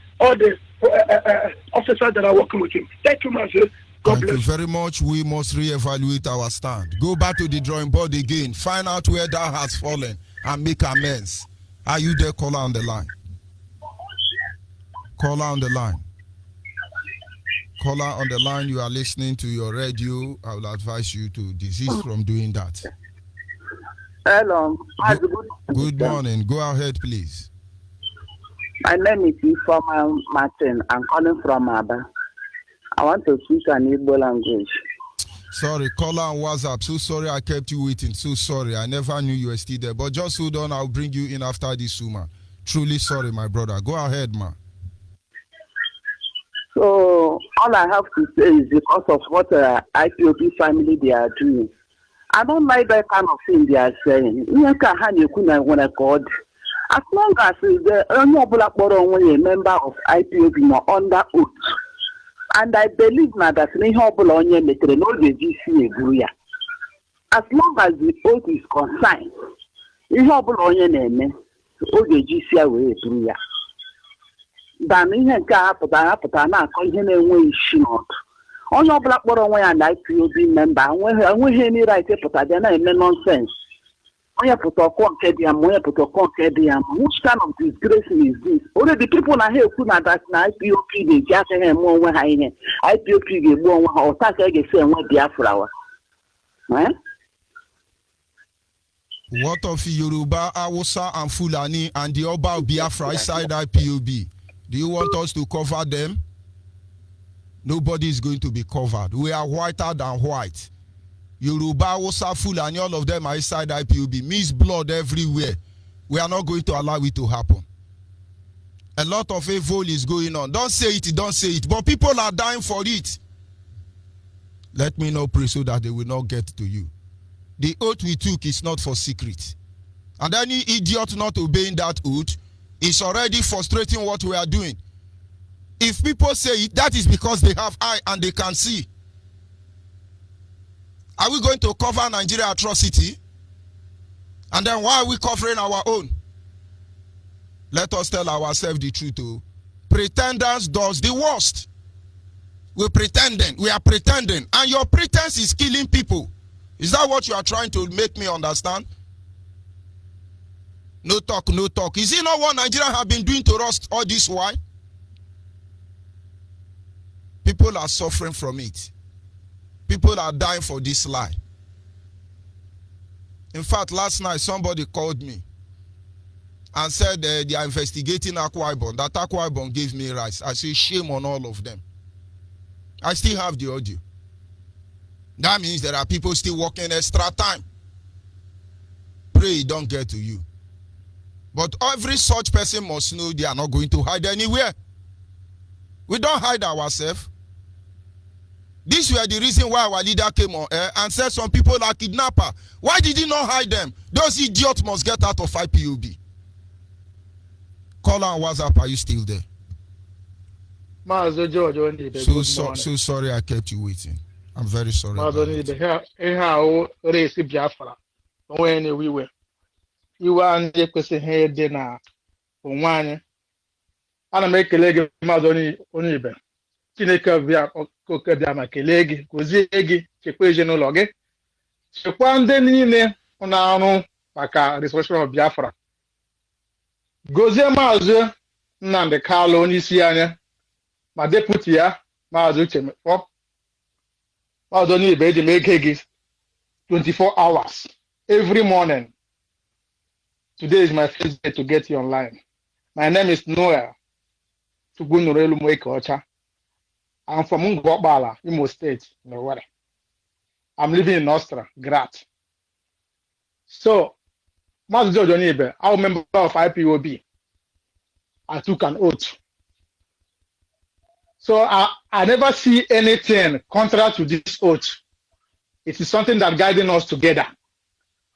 Speaker 16: officers that are working with him. Thank you, Master.
Speaker 11: Thank you very much. We must reevaluate our stand. Go back to the drawing board again. Find out where that has fallen and make amends. Are you there? Caller on the line. Caller on the line. Caller on the line. You are listening to your radio. I will advise you to desist from doing that.
Speaker 15: Hello.
Speaker 11: Good morning. Go ahead, please.
Speaker 15: My name is Ifeoma Martin. I'm calling from Aba. I want to speak an Igbo language.
Speaker 11: Sorry, caller on WhatsApp. So sorry I kept you waiting. So sorry. I never knew you were still there. But just hold on. I'll bring you in after this, woman. Truly sorry, my brother. Go ahead, ma.
Speaker 15: So all I have to say is because of what IPOB family they are doing. I don't like that kind of thing they are saying. As long as the a member of IPOB are under oath, and I believe now that as long as the oath is consigned, than ihe nke apụta na-akọ ihe na-enwe isi n'ọdụ. Onye ọbụla kpọrọ onwe ya na IPOB member enweghị any right pụta bịa na-eme nonsense. Onye pụta ọkọ nke dị ya ma onye pụta ọkọ nke dị ya ma which kind of disgrace is this? Already people na ha ekwu na that na IPOB ga-eji aka ha eme onwe ha ihe. IPOB ga-egbu onwe ha ọta ka ga-esi enwe Biafra wa.
Speaker 11: What of Yoruba, Hausa, and Fulani and the Oba of Biafra inside IPOB? Do you want us to cover them? Nobody is going to be covered. We are whiter than white. Yoruba, Hausa, Fulani, all of them are inside IPOB. Means blood everywhere. We are not going to allow it to happen. A lot of evil is going on. Don't say it. But people are dying for it. Let me not pray so that they will not get to you. The oath we took is not for secret. And any idiot not obeying that oath is already frustrating what we are doing. If people say it, that is because they have eye and they can see. Are we going to cover Nigeria atrocity? And then why are we covering our own? Let us tell ourselves the truth. Pretenders does the worst. We're pretending. We are pretending. And your pretense is killing people. Is that what you are trying to make me understand? No talk, no talk. Is it not what Nigeria have been doing to us all this while? People are suffering from it. People are dying for this lie. In fact, last night somebody called me and said they are investigating Akwa Ibom. That Akwa Ibom gave me rights. I say shame on all of them. I still have the audio. That means there are people still working extra time. Pray it don't get to you. But every such person must know they are not going to hide anywhere. We don't hide ourselves. This were the reason why our leader came on air and said some people are kidnappers. Why did he not hide them? Those idiots must get out of IPOB. Call on WhatsApp. Are you still there?
Speaker 17: Maazị George Onyibe,
Speaker 11: So sorry I kept you waiting. I'm very sorry.
Speaker 17: Maazị Onyibe, ihe ahụ resi Biafra onwe na-ewe iwe. Iwe anyị ekwesịghị ịdị na onwe anyị. Ana m ekele gị Maazị Onyibe. Chineke bịa ma kelee gị, gozie gị, chekwa ezinụlọ gị, chekwa ndị niile na-arụ maka restoration of Biafra. Gozie Maazị Nnamdi Kalu onye isi anya ma deputy ya Maazị Uche Mefo. Maazị Onyibe eji m ege gị 24 hours every morning. Today is my first day to get you online. My name is Noel Tugunurelu Mweke. I'm from Ngobala, Imo State, Nowhere. I'm living in Austria, Graz. So, Master George Onyibe, I'm a member of IPOB. I took an oath. So, I never see anything contrary to this oath. It is something that guiding us together.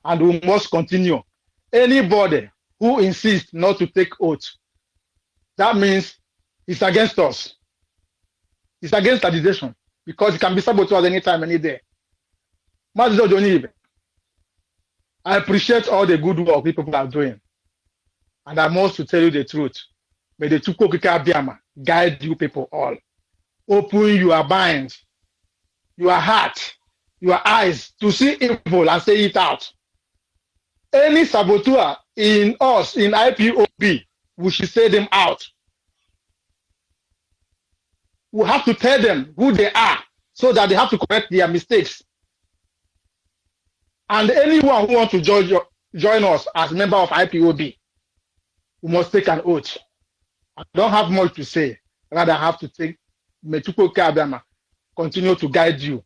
Speaker 17: And we must continue. Anybody who insists not to take oath, that means it's against us. It's against legislation because it can be sabotaged anytime, any day. Master George Onyibe, I appreciate all the good work people are doing. And I must to tell you the truth. May the Tukokika Biama guide you people all. Open your mind, your heart, your eyes to see evil and say it out. Any saboteur in us, in IPOB, we should say them out. We have to tell them who they are so that they have to correct their mistakes. And anyone who wants to join us as a member of IPOB, we must take an oath. I don't have much to say. Rather, I have to take Metuko Kabama, continue to guide you.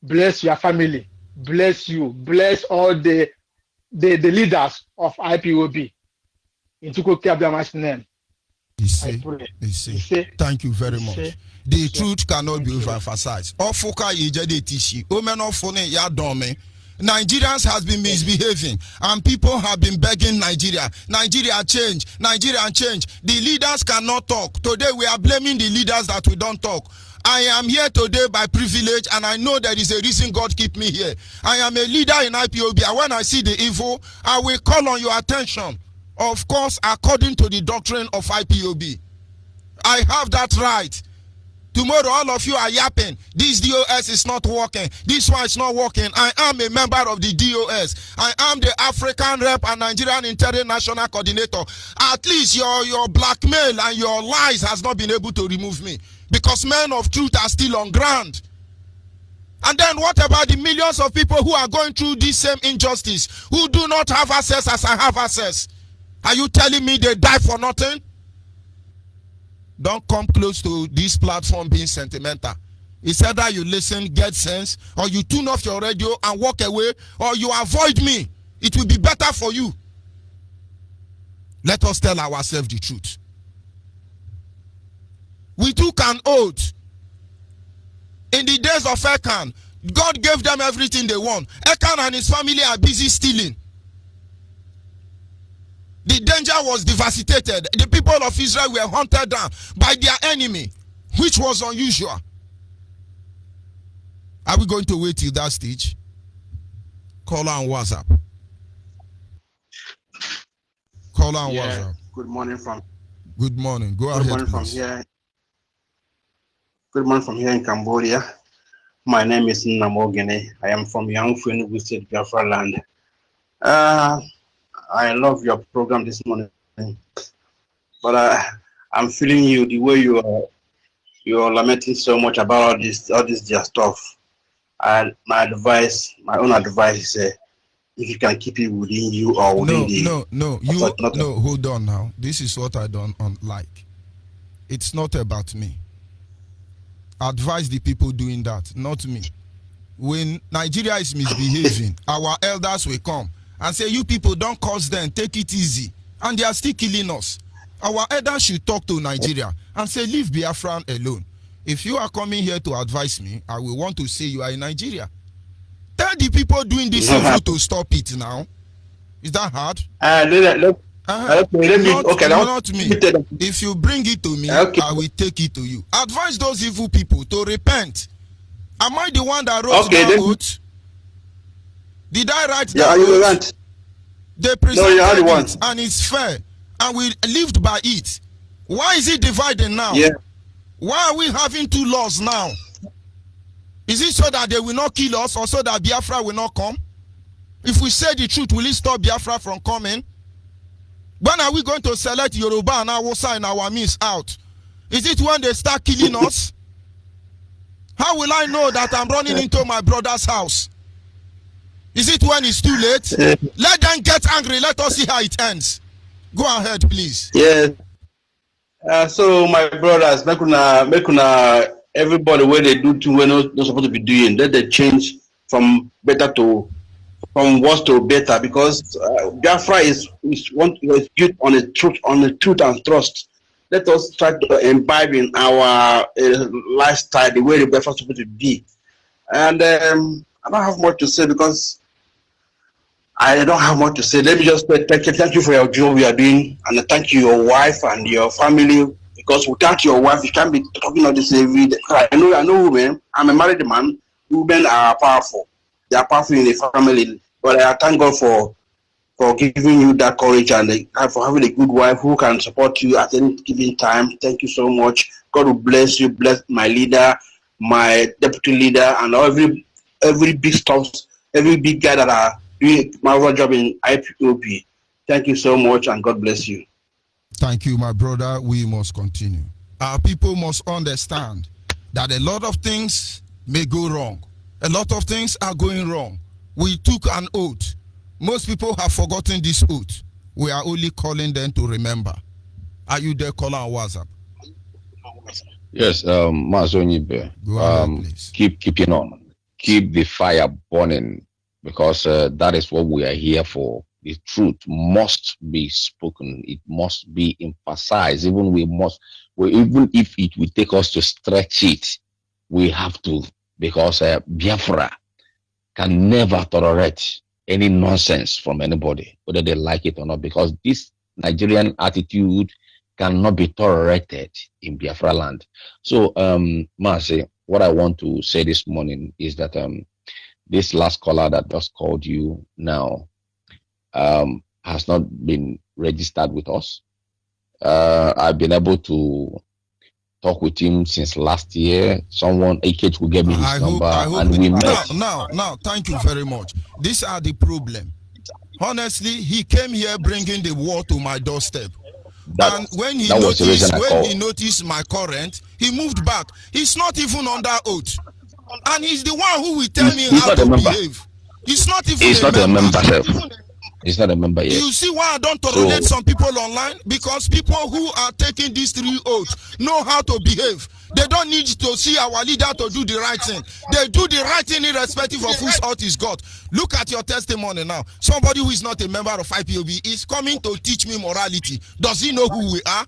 Speaker 17: Bless your family. Bless you. Bless all the leaders of IPOB. In Tuko Kabama's name.
Speaker 11: Thank you very much. The truth cannot be overemphasized. Nigerians has been misbehaving and people have been begging Nigeria change. The leaders cannot talk. Today we are blaming the leaders that we don't talk. I am here today by privilege and I know there is a reason God keep me here. I am a leader in IPOB and when I see the evil, I will call on your attention. Of course, according to the doctrine of IPOB. I have that right. Tomorrow, all of you are yapping. This DOS is not working. This one is not working. I am a member of the DOS. I am the African rep and Nigerian international coordinator. At least your blackmail and your lies has not been able to remove me. Because men of truth are still on ground. And then what about the millions of people who are going through this same injustice, who do not have access as I have access? Are you telling me they die for nothing? Don't come close to this platform being sentimental. It's either you listen, get sense, or you tune off your radio and walk away, or you avoid me. It will be better for you. Let us tell ourselves the truth. We took an oath. In the days of Ekan, God gave them everything they want. Ekan and his family are busy stealing. The danger was devastated. The people of Israel were hunted down by their enemy, which was unusual. Are we going to wait till that stage? Call on WhatsApp. Call on WhatsApp.
Speaker 18: Good morning from.
Speaker 11: Good morning. Go ahead.
Speaker 18: Good morning from
Speaker 11: please.
Speaker 18: here. Good morning from here in Cambodia. My name is Namogene. I am from Yangfu State, Biafra land. I love your program this morning, but I'm feeling you the way you're lamenting so much about all this their stuff. And my own advice is, if you can keep it within you or within
Speaker 11: No, hold on now. This is what I don't like. It's not about me. Advise the people doing that, not me. When Nigeria is misbehaving, our elders will come and say, you people don't cause them, take it easy. And they are still killing us. Our elders should talk to Nigeria and say, leave Biafran alone. If you are coming here to advise me, I will want to say you are in Nigeria. Tell the people doing this evil to stop it now. Is that hard?
Speaker 18: Okay, let me.
Speaker 11: Not me. If you bring it to me, I will take it to you. Advise those evil people to repent. Am I the one that wrote that oath? Did I write that oath? They presented it, and it's fair, and we lived by it. Why is it dividing now?
Speaker 18: Yeah.
Speaker 11: Why are we having two laws now? Is it so that they will not kill us, or so that Biafra will not come? If we say the truth, will it stop Biafra from coming? When are we going to select Yoruba and Hausa in our midst out? Is it when they start killing us? How will I know that I'm running into my brother's house? Is it when it's too late? Let them get angry. Let us see how it ends. Go ahead, please.
Speaker 18: Yeah. So my brothers, make una everybody where they do to we're not supposed to be doing. Let they change from worse to better, because Biafra is built on the truth and trust. Let us try to imbibe in our lifestyle the way the Biafra is supposed to be. And I don't have much to say, because I don't have much to say. Let me just say thank you for your job you are doing, and thank you your wife and your family, because without your wife you can't be talking all this every day. I know women. I'm a married man. Women are powerful. They are powerful in the family. But I thank God for giving you that courage, and for having a good wife who can support you at any given time. Thank you so much. God will bless you. Bless my leader, my deputy leader, and every big stuff, every big guy that are doing my job in IPOB. Thank you so much, and God bless you.
Speaker 11: Thank you, my brother. We must continue. Our people must understand that a lot of things may go wrong. A lot of things are going wrong. We took an oath. Most people have forgotten this oath. We are only calling them to remember. Are you there, caller on WhatsApp?
Speaker 19: Yes, Onyibe. Keep on. Keep the fire burning, because that is what we are here for. The truth must be spoken. It must be emphasized. Even if it will take us to stretch it, we have to, because Biafra can never tolerate any nonsense from anybody, whether they like it or not, because this Nigerian attitude cannot be tolerated in Biafra land. So, Marcy, what I want to say this morning is that this last caller that just called you now has not been registered with us. I've been able to talk with him since last year. Someone, AKH, will give me his number, and we met.
Speaker 11: Now, thank you very much. These are the problem. Honestly, he came here bringing the war to my doorstep. And when he noticed my current, he moved back. He's not even under oath. And he's the one who will tell me how to behave. He's not even
Speaker 19: a member. He's not a member yet.
Speaker 11: You see why I don't tolerate some people online? Because people who are taking these 3 oaths know how to behave. They don't need to see our leader to do the right thing. They do the right thing irrespective of whose oath is God. Look at your testimony now. Somebody who is not a member of IPOB is coming to teach me morality. Does he know who we are?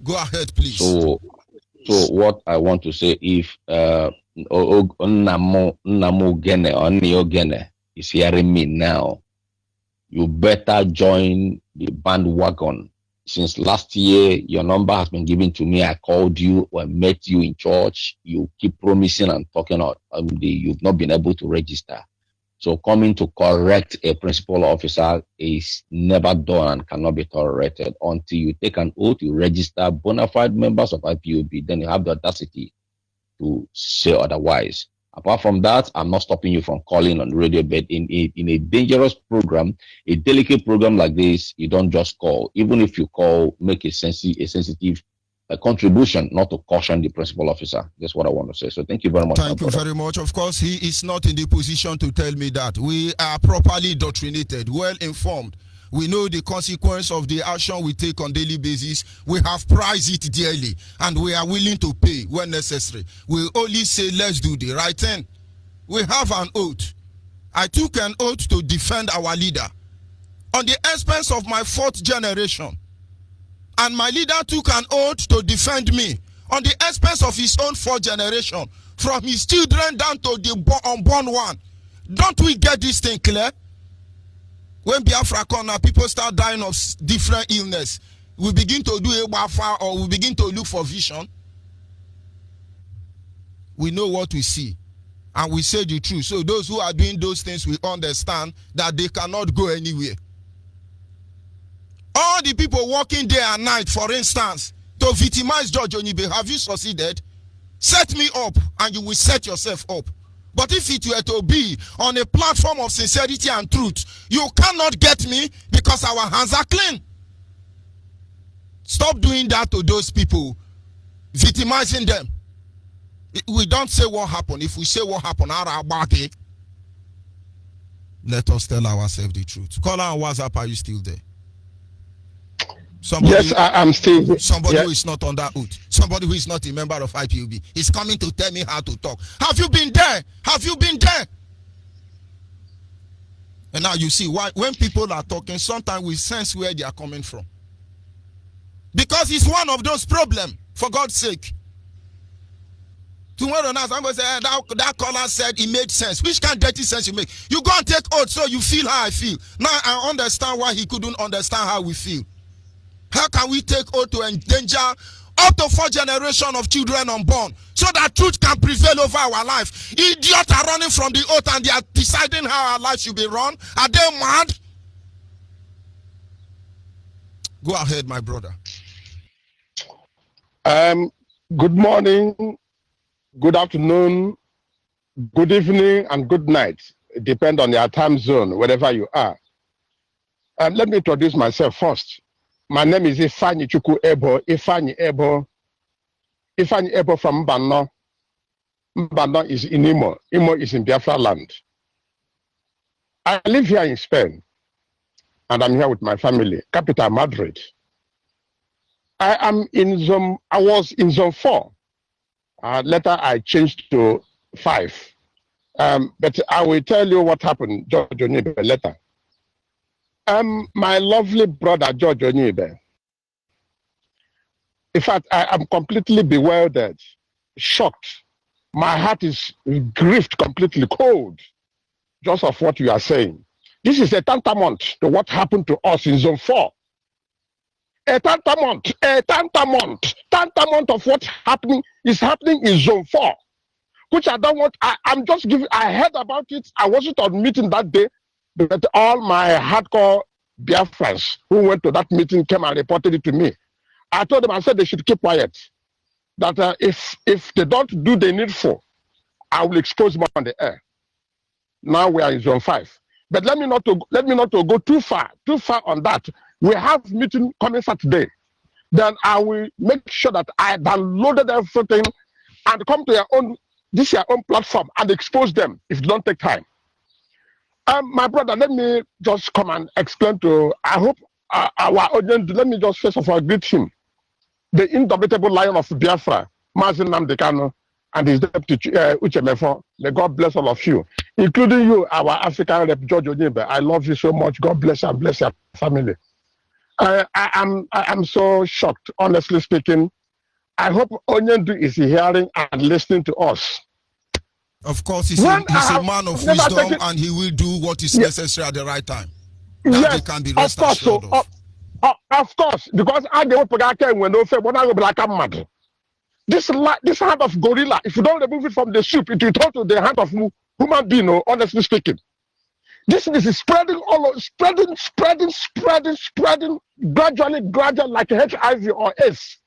Speaker 11: Go ahead, please.
Speaker 19: So what I want to say, if Onyogene is hearing me now, you better join the bandwagon. Since last year, your number has been given to me. I called you or met you in church. You keep promising and talking out. You've not been able to register. So coming to correct a principal officer is never done and cannot be tolerated. Until you take an oath, you register bona fide members of IPOB, then you have the audacity to say otherwise. Apart from that, I'm not stopping you from calling on the radio, but in a dangerous program, a delicate program like this, you don't just call. Even if you call, make a sensitive contribution, not to caution the principal officer. That's what I want to say. So thank you very much.
Speaker 11: Thank you very much. Of course, he is not in the position to tell me that. We are properly indoctrinated, well informed. We know the consequence of the action we take on daily basis. We have priced it dearly, and we are willing to pay when necessary. We only say, let's do the right thing. We have an oath. I took an oath to defend our leader on the expense of my 4th generation. And my leader took an oath to defend me on the expense of his own 4th generation, from his children down to the unborn one. Don't we get this thing clear? When Biafra come now, people start dying of different illness. We begin to do a Biafra or we begin to look for vision. We know what we see. And we say the truth. So those who are doing those things, we understand that they cannot go anywhere. All the people working day and night, for instance, to victimize George Onyibe, have you succeeded? Set me up and you will set yourself up. But if it were to be on a platform of sincerity and truth, you cannot get me because our hands are clean. Stop doing that to those people, victimizing them. We don't say what happened. If we say what happened, let us tell ourselves the truth. Call on WhatsApp, are you still there? Somebody,
Speaker 20: yes, I'm still here.
Speaker 11: Somebody who is not on that oath. Somebody who is not a member of IPOB is coming to tell me how to talk. Have you been there? Have you been there? And now you see why when people are talking, sometimes we sense where they are coming from. Because it's one of those problems, for God's sake. Tomorrow night, I'm going to say, that caller said it made sense. Which kind of dirty sense you make? You go and take oath so you feel how I feel. Now I understand why he couldn't understand how we feel. How can we take oath to endanger up to 4 generations of children unborn so that truth can prevail over our life? Idiots are running from the oath and they are deciding how our life should be run. Are they mad? Go ahead, my brother.
Speaker 20: Good morning, good afternoon, good evening, and good night. It depends on your time zone, wherever you are. Let me introduce myself first. My name is Ifeanyi Chukwu Ebo. Ifeanyi Ebo from Mbano. Mbano is in Imo. Imo is in Biafra land. I live here in Spain, and I'm here with my family, capital Madrid. I was in zone 4. Later I changed to 5. But I will tell you what happened, George Onyibe, later. My lovely brother, George Onyibe. In fact, I am completely bewildered, shocked. My heart is grieved, completely cold, just of what you are saying. This is a tantamount to what happened to us in zone 4. A tantamount of what is happening in zone 4, which I don't want. I'm just giving. I heard about it. I wasn't on meeting that day, but all my hardcore Biafrans who went to that meeting came and reported it to me. I told them, I said they should keep quiet. That if they don't do the needful, I will expose them on the air. Now we are in zone 5. But let me not to go too far on that. We have meeting coming Saturday. Then I will make sure that I downloaded everything and come to your own platform and expose them if you don't take time. My brother, let me just come and explain to, I hope our audience, let me just first of all greet him. The indomitable lion of Biafra, Mazin Namdekano, and his deputy Uche Mefo. May God bless all of you, including you, our African rep, George Onyibe. I love you so much. God bless you and bless your family. I am so shocked, honestly speaking. I hope Onyendu is hearing and listening to us.
Speaker 11: Of course, he's a man of wisdom and he will do what is necessary at the right time. That
Speaker 20: yes,
Speaker 11: can be rest assured of.
Speaker 20: Of course, because I don't when this hand of gorilla, if you don't remove it from the soup, it will turn to the hand of human being, honestly speaking. This is spreading spreading, gradually like HIV or AIDS.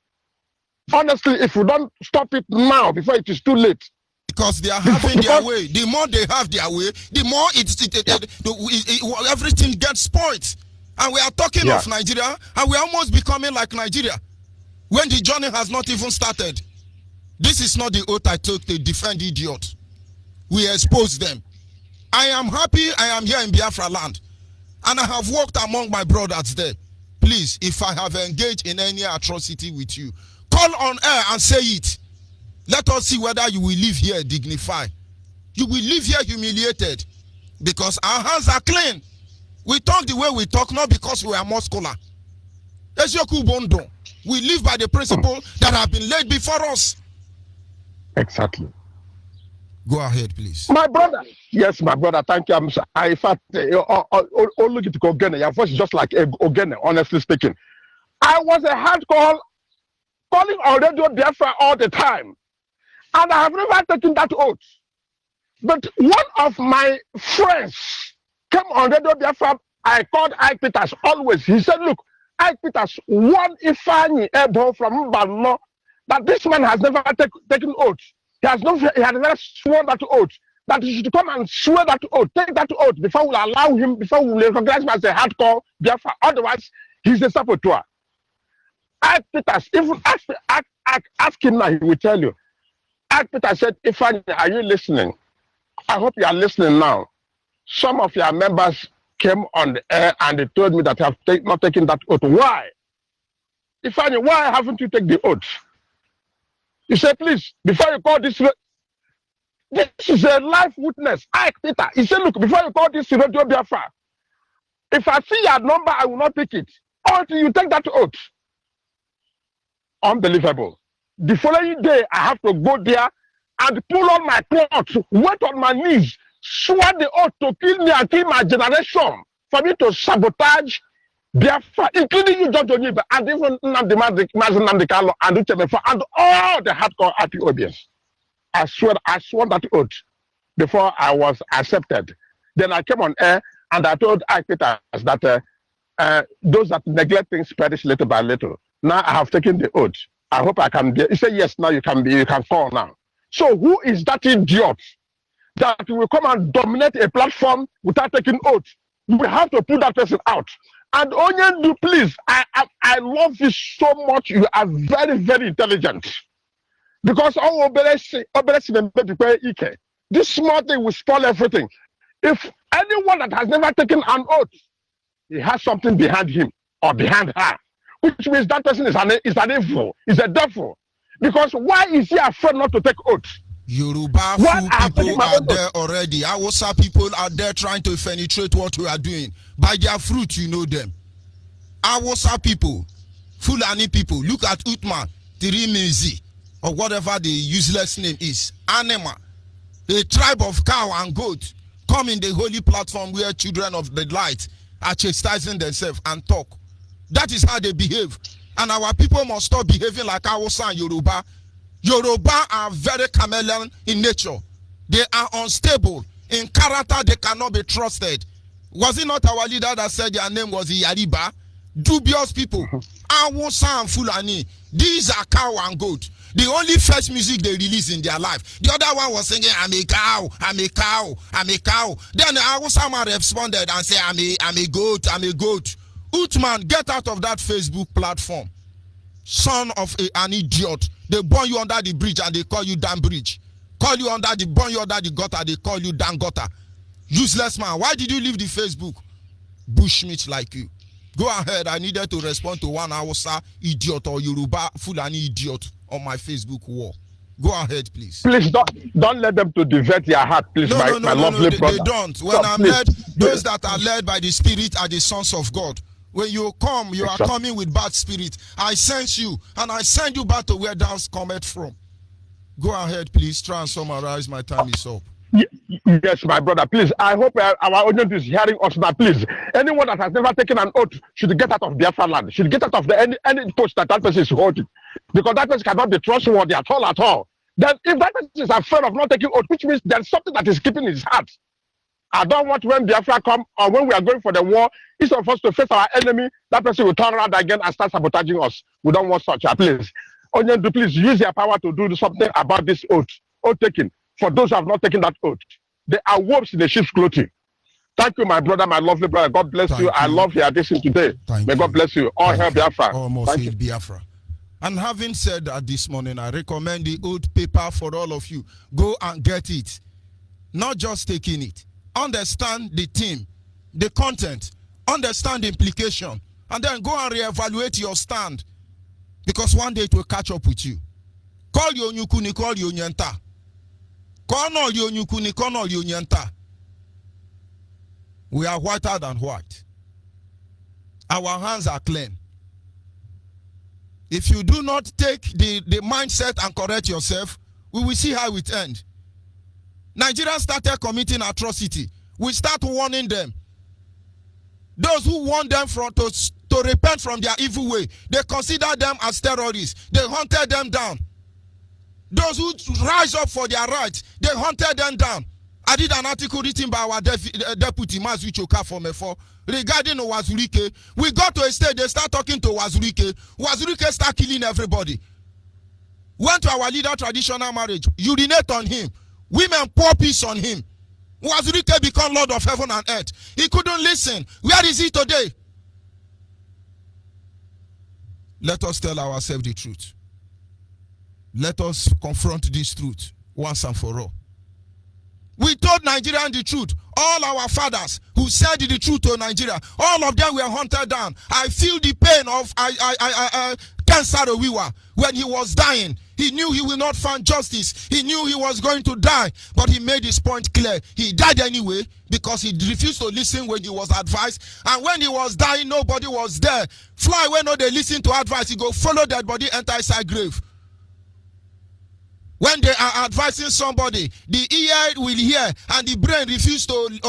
Speaker 20: Honestly, if we don't stop it now, before it is too late.
Speaker 11: Because they are having their way. The more they have their way, the more everything gets spoiled. And we are talking of Nigeria, and we are almost becoming like Nigeria, when the journey has not even started. This is not the oath I took to defend idiots. We expose them. I am happy I am here in Biafra land, and I have walked among my brothers there. Please, if I have engaged in any atrocity with you, call on air and say it. Let us see whether you will live here dignified. You will live here humiliated, because our hands are clean. We talk the way we talk, not because we are muscular. We live by the principle that have been laid before us.
Speaker 20: Exactly.
Speaker 11: Go ahead, please.
Speaker 20: My brother. Yes, my brother. Thank you. In fact, look at Ogene. Your voice is just like Ogene, honestly speaking. I was a hardcore calling on Radio Biafra all the time. And I have never taken that oath. But one of my friends came on Radio Biafra. I called Ike Peters always. He said, look, Ike Peters, one Ifani Ebo from Mbano, that this man has never taken oath. He has never sworn that oath. That he should come and swear that oath, take that oath before we allow him, before we recognize him as a hardcore Biafra. Otherwise, he's a saboteur. Ike Peters, even ask him now, he will tell you. Ike Peters said, Ifani, are you listening? I hope you are listening now. Some of your members came on the air and they told me that I have not taken that oath. Why? Ifani, why haven't you taken the oath? You say, please, before you call this is a live witness. Ike Peter. He said, look, before you call this Radio Biafra, if I see your number, I will not take it until you take that oath. Unbelievable. The following day, I have to go there and pull on my clothes, wait on my knees, swear the oath to kill me and kill my generation, for me to sabotage Biafra, including you, George Onyibe, and even Nnamdi Kanu and Uchemefa, and all the hardcore IPOBs. I swore that oath before I was accepted. Then I came on air and I told Ike Peters that those that neglect things perish little by little. Now I have taken the oath. I hope I can be. He said, yes, now you can call now. So who is that idiot that will come and dominate a platform without taking oath? We have to put that person out. And Onyendu, please, I love you so much. You are very, very intelligent. Because this small thing will spoil everything. If anyone that has never taken an oath, he has something behind him or behind her, which means that person is an evil, is a devil. Because why is he afraid not to take oath?
Speaker 11: Yoruba people are there already. Hausa people are there trying to penetrate what we are doing. By their fruit, you know them. Hausa people, Fulani people, look at Utman, Tirimezi, or whatever the useless name is. Anema, a tribe of cow and goat, come in the holy platform where children of the light are chastising themselves and talk. That is how they behave. And our people must stop behaving like Hausa and Yoruba. Yoruba are very chameleon in nature. They are unstable. In character, they cannot be trusted. Was it not our leader that said their name was Yariba? Dubious people. Hausa and Fulani. These are cow and goat. The only first music they release in their life. The other one was singing, I'm a cow, I'm a cow, I'm a cow. Then the Hausa man responded and said, I'm a goat, I'm a goat. Utman, get out of that Facebook platform. Son of an idiot. They burn you under the bridge and they call you damn bridge. Burn you under the gutter, they call you damn gutter. Useless man. Why did you leave the Facebook? Bushmeat like you. Go ahead. I needed to respond to one Hausa idiot or Yoruba Fulani idiot on my Facebook wall. Go ahead, please.
Speaker 20: Please don't let them to divert your heart, please, my lovely brother.
Speaker 11: They don't. When I'm led, those that are led by the Spirit are the sons of God. When you come, you are coming with bad spirit. I sense you, and I send you back to where thou cometh from. Go ahead, please. Try and summarize. My time is up.
Speaker 20: Yes, my brother. Please, I hope our audience is hearing us now. Please, anyone that has never taken an oath should get out of Biafra land. Should get out of any post that person is holding, because that person cannot be trustworthy at all. Then, if that person is afraid of not taking oath, which means there's something that is keeping his heart. I don't want when Biafra come or when we are going for the war, instead of us to face our enemy, that person will turn around again and start sabotaging us. We don't want such. Please, Onyendu, please use your power to do something about this oath taking. For those who have not taken that oath, they are wolves in the sheep's clothing. Thank you, my brother, my lovely brother. God bless you. I love your addition today. May God bless you. All hail Biafra.
Speaker 11: Almost hail Biafra. And having said that this morning, I recommend the oath paper for all of you. Go and get it. Not just taking it. Understand the theme, the content, understand the implication, and then go and reevaluate your stand, because one day it will catch up with you. Call your nyukuni, call your nyenta. Call no your nyukuni, call no your nyenta. We are whiter than white. Our hands are clean. If you do not take the mindset and correct yourself, we will see how it ends. Nigerians started committing atrocity. We start warning them. Those who want them to repent from their evil way, they consider them as terrorists. They hunted them down. Those who rise up for their rights, they hunted them down. I did an article written by our deputy, Mazucho Kafomefo, regarding Wazurike. We got to a stage, they start talking to Wazurike. Wazurike start killing everybody. Went to our leader traditional marriage, urinate on him. Women pour peace on him. Wazurike become Lord of heaven and earth. He couldn't listen. Where is he today? Let us tell ourselves the truth. Let us confront this truth once and for all. We told Nigerians the truth. All our fathers who said the truth to Nigeria, all of them were hunted down. I feel the pain of Ken Saro-Wiwa when he was dying. He knew he will not find justice. He knew he was going to die, but he made his point clear. He died anyway because he refused to listen when he was advised. And when he was dying, nobody was there. Fly when no they listen to advice, he go follow that body, enter inside grave. When they are advising somebody, the ear will hear and the brain refuses to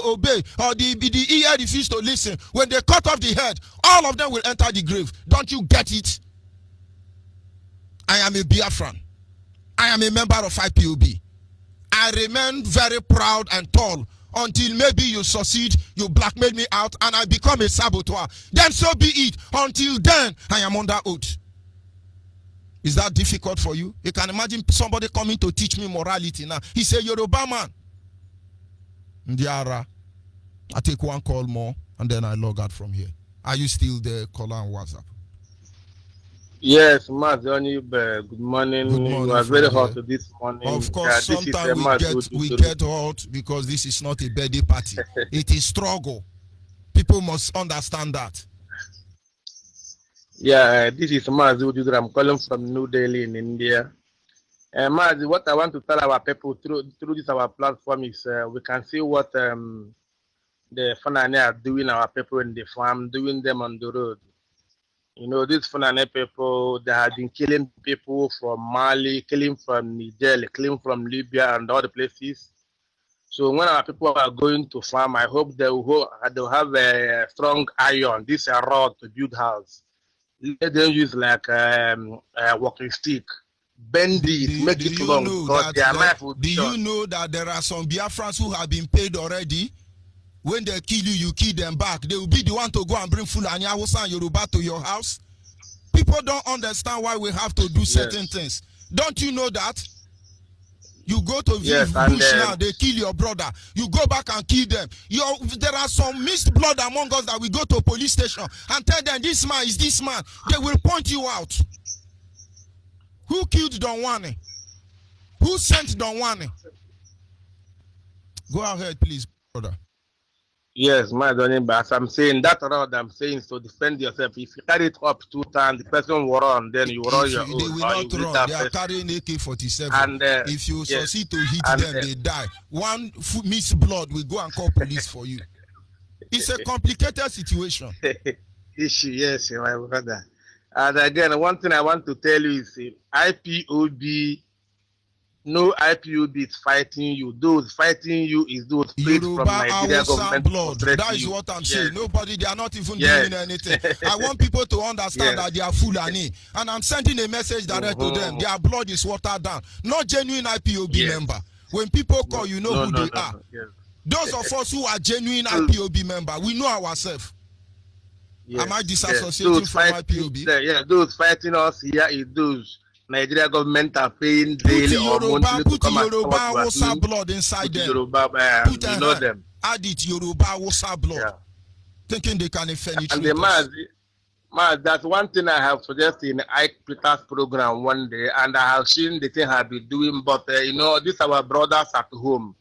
Speaker 11: obey, or the ear refuses to listen. When they cut off the head, all of them will enter the grave. Don't you get it? I am a Biafran. I am a member of IPOB. I remain very proud and tall until maybe you succeed, you blackmail me out, and I become a saboteur. Then so be it. Until then, I am under oath. Is that difficult for you? You can imagine somebody coming to teach me morality now. He's a Yoruba man. Ndiara, I take one call more and then I log out from here. Are you still there, caller on WhatsApp?
Speaker 21: Yes, Onyibe, good morning.
Speaker 11: Good morning.
Speaker 21: It was very hot this morning.
Speaker 11: Of course, sometimes we get hot because this is not a birthday party. It is struggle. People must understand that.
Speaker 21: Yeah, this is Mazi. I'm calling from New Delhi in India. Mazi, what I want to tell our people through this our platform is we can see what the Fulani are doing, our people in the farm, doing them on the road. You know, these Fulani people, they have been killing people from Mali, killing from Niger, killing from Libya and other places. So when our people are going to farm, I hope they'll have a strong iron, this rod to build house. Let them use like a walking stick, bend it, make it long, because their knife will be short.
Speaker 11: Do you know that there are some Biafrans who have been paid already? When they kill you, you kill them back. They will be the one to go and bring Fulani, Hausa, and Yoruba to your house. People don't understand why we have to do certain things. Don't you know that? You go to bush now, they kill your brother. You go back and kill them. There are some mixed blood among us that we go to a police station and tell them this man is this man. They will point you out. Who killed Don Wane? Who sent Don Wane? Go ahead, please, brother.
Speaker 21: Yes, my darling, but as I'm saying, that road I'm saying is to defend yourself. If you carry it up 2 times, the person will run, then you run your own.
Speaker 11: They will not run. They are carrying AK-47. And if you succeed to hit them, they die. One mixed blood will go and call police for you. It's a complicated situation.
Speaker 21: Yes, my brother. And again, one thing I want to tell you is IPOB. No IPOB is fighting you. Those fighting you is those paid from Nigeria government.
Speaker 11: Blood. That is what I'm saying. Nobody, they are not even doing anything. I want people to understand that they are Fulani. And I'm sending a message direct to them. Their blood is watered down. Not genuine IPOB member. When people call, you know who they are. Those of us who are genuine IPOB member, we know ourselves. Am I disassociating from IPOB?
Speaker 21: Those fighting us here is those Nigeria government are paying daily or monthly to come
Speaker 11: Yoruba Hausa blood inside them.
Speaker 21: Yoruba, you know them.
Speaker 11: Add it Yoruba Hausa blood. Thinking they can finish.
Speaker 21: And that's one thing I have suggested in Ike Peter's program one day, and I have seen the thing I've been doing. But you know, these are our brothers at home.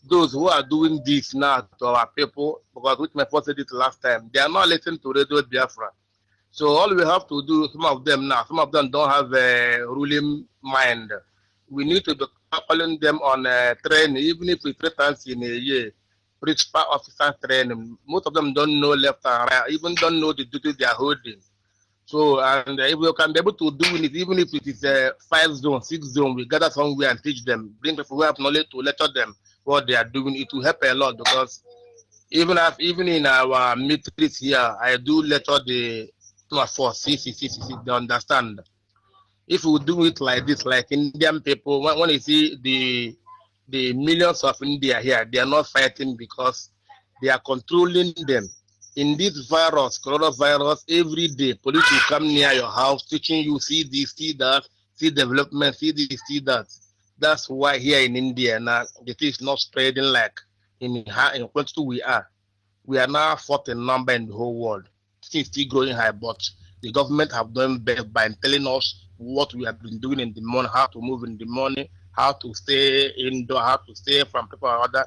Speaker 21: Those who are doing this now to our people, because which my father said it last time, they are not listening to Radio Biafra. So all we have to do, some of them don't have a ruling mind. We need to be calling them on training, even if it's 3 times in a year. Principal officer training. Most of them don't know left and right, even don't know the duty they are holding. So, and if we can be able to do it, even if it is a 5 zone, 6 zone, we gather somewhere and teach them, bring people who have knowledge to lecture them what they are doing. It will help a lot because even in our militaries here, I do lecture the force, they understand. If we do it like this, like Indian people, when you see the millions of India here, they are not fighting because they are controlling them. In this virus, coronavirus, every day, police will come near your house, teaching you, see this, see that, see development, see this, see that. That's why here in India now, the thing is not spreading like in quantity we are. We are now fourth in number in the whole world. Things still growing high, but the government have done best by telling us what we have been doing in the morning, how to move in the morning, how to stay indoor, how to stay from people or other.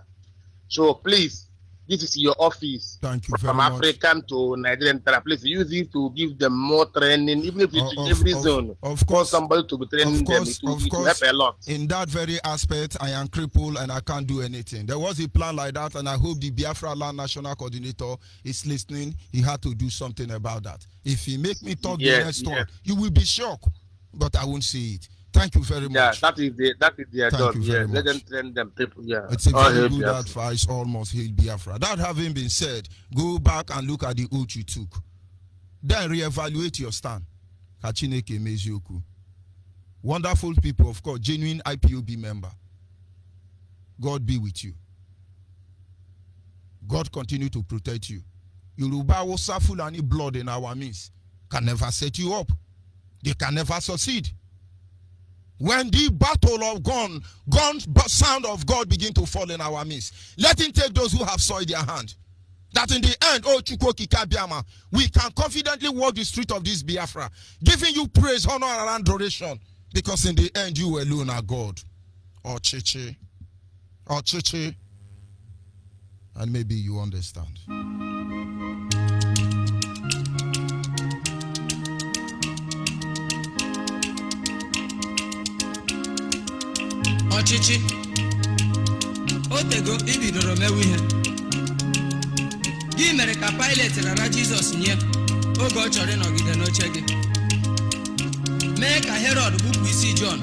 Speaker 21: So please, this is your office.
Speaker 11: Thank you
Speaker 21: from
Speaker 11: very much.
Speaker 21: African to Nigerian. Please use it to give them more training, even if it's in every zone.
Speaker 11: Of course,
Speaker 21: somebody to be training them. It will help a lot.
Speaker 11: In that very aspect, I am crippled and I can't do anything. There was a plan like that, and I hope the Biafra Land National Coordinator is listening. He had to do something about that. If he make me talk the next one, you will be shocked, but I won't see it. Thank you very much.
Speaker 21: Yeah, that is their job. Yeah, let them train them people. Yeah,
Speaker 11: it's a very good advice. Almost hail Biafra. That having been said, go back and look at the oath you took. Then reevaluate your stand. Kachineke Mezioku. Wonderful people, of course, genuine IPOB member. God be with you. God continue to protect you. Yoruba will suffer any blood in our midst. Can never set you up. They can never succeed. When the battle of gun sound of God begin to fall in our midst, let him take those who have soiled their hand. That in the end, we can confidently walk the street of this Biafra, giving you praise, honor, and adoration, because in the end, you alone are God. Or Chichi. And maybe you understand.
Speaker 4: Ọchịchị otego ibidoro mewe ihe gị mere ka Pilet rara Jizọs nye oge ọ chọrọ ịnọgide n'oche gị mee ka Herọd bupụ isi Jọn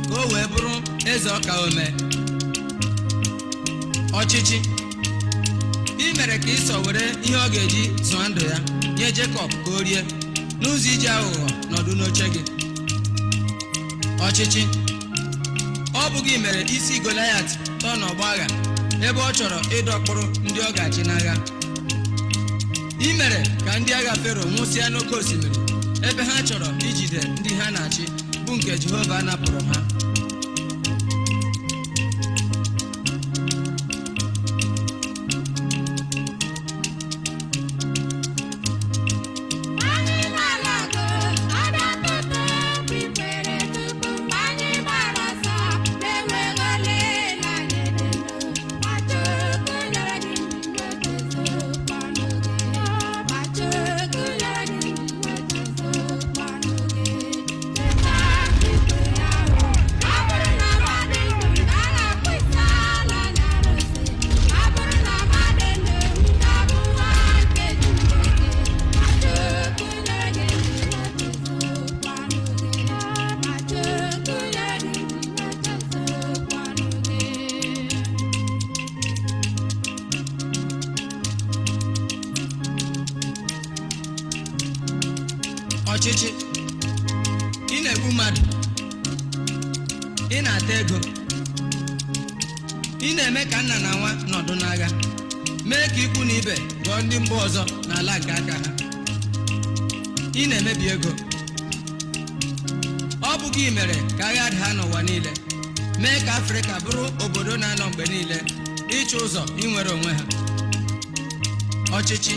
Speaker 4: ka o wee bụrụ eze ọka omee. Ọchịchị ị mere ka Ịsọ were ihe ọ ga-eji zụọ ndụ ya nye Jekọb ka o rie n'ụzọ iji aghụghọ nọdụ n'oche gị. Ọchịchị ọ bụghị mere isi Goliat tọọ n'ọgbọ agha ebe ọ chọrọ ịdọkpụrụ ndị ọ ga-achị n'agha. Ị mere ka ndị agha Fero nwụsịa n'oké osimiri ebe ha chọrọ ijide ndị ha na-achị bụ nke Jehova napụrụ ha. Ọchịchị ị na-egbu mmadụ, ị na-ata ego, ị na-eme ka nna na nwa nọdụ n'agha, mee ka ikwu na ibe ghọọ ndị mba ọzọ n'ala nke aka ha. Ị na-emebi ego, ọ bụghị mere ka agha daa n'ụwa niile, mee ka Afrịka bụrụ obodo na-anọ mgbe niile ịchụ ụzọ inwere onwe ha. Ọchịchị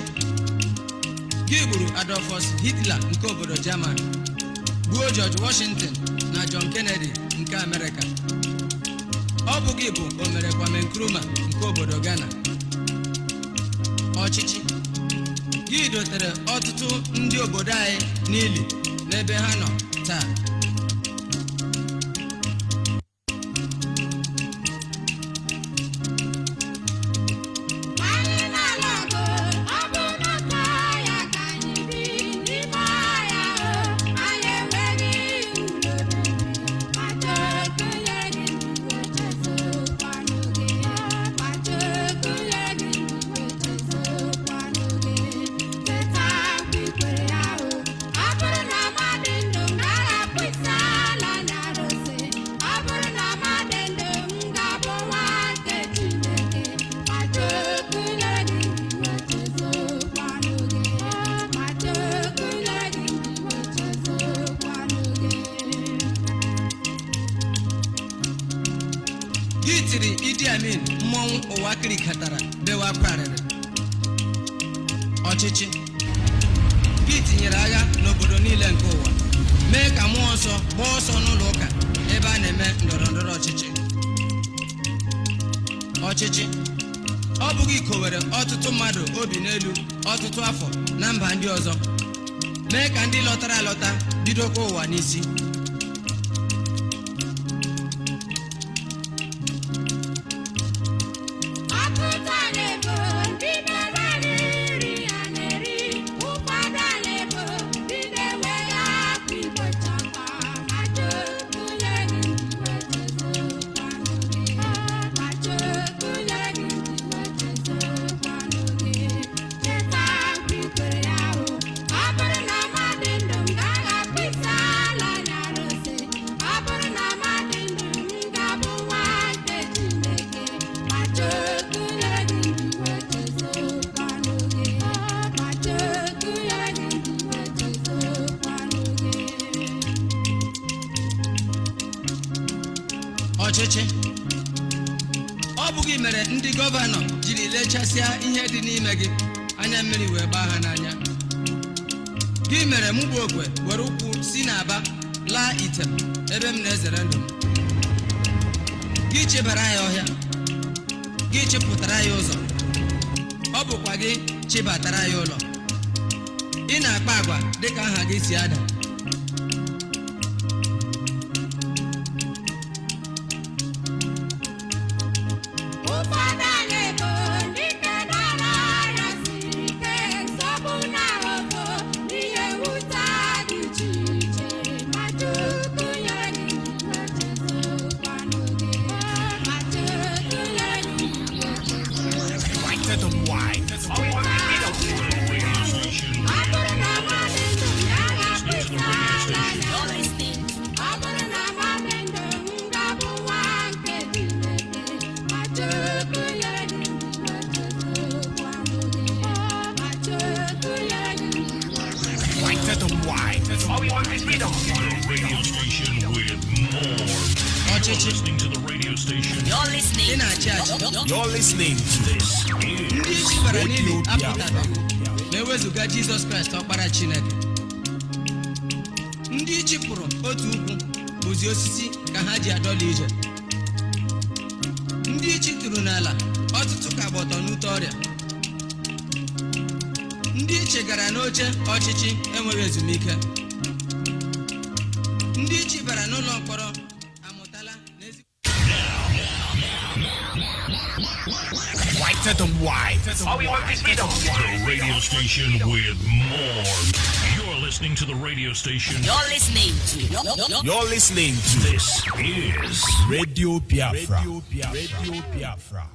Speaker 4: gị gburu Adolfus Hitler nke obodo German, gbuo George Washington na John Kennedy nke Amerịka. Ọ bụ gị bụ omere Kwame Nkrumah nke obodo Ghana. Ọchịchị gị dotere ọtụtụ ndị obodo anyị n'ili n'ebe ha nọ taa. tiri Idi Amin mmọnwụ ụwa kirikatara bewa kwarịrị ọchịchị gị tinyere agha n'obodo niile nke ụwa mee ka mmụọ nsọ gbaa ọsọ n'ụlọ ụka ebe a na-eme ndọrọndọrọ ọchịchị ọ bụghị ikowere ọtụtụ mmadụ obi n'elu ọtụtụ afọ na mba ndị ọzọ mee ka ndị lọtara alọta bidokwa ụwa n'isi ọchịchị ọ bụghị mere ndị gọvanọ jiri lechasịa ihe dị n'ime gị anya mmiri wee gbaa ha n'anya gị mere mụ bụ okwe were ụkwụ si n'Aba laa Item ebe m na-ezere ndụ m gị chebara ya ọhịa gị chepụtara ya ụzọ ọ bụkwa gị chibatara ya ụlọ ị na-akpa agwa dịka aha gị si ada
Speaker 1: You're listening to this.
Speaker 4: Ndị isi bara n'ili apụtabeghị na-ewezuga Jizọs Kraịst ọkpara Chineke. Ndị ichi pụrụ otu ukwu bụzi osisi ka ha ji adọla ije. Ndị ichi tụrụ n'ala ọtụtụ ka gbọtọ n'ute ọrịa. Ndị ichi gara n'oche ọchịchị enweghị ezumike. Ndị ichi bara n'ụlọ mkpọrọ
Speaker 1: Whiter than white.
Speaker 2: The radio station with more. You're listening to the radio station.
Speaker 3: You're listening to.
Speaker 1: You're listening to. This is
Speaker 2: Radio Biafra.
Speaker 1: Radio Biafra.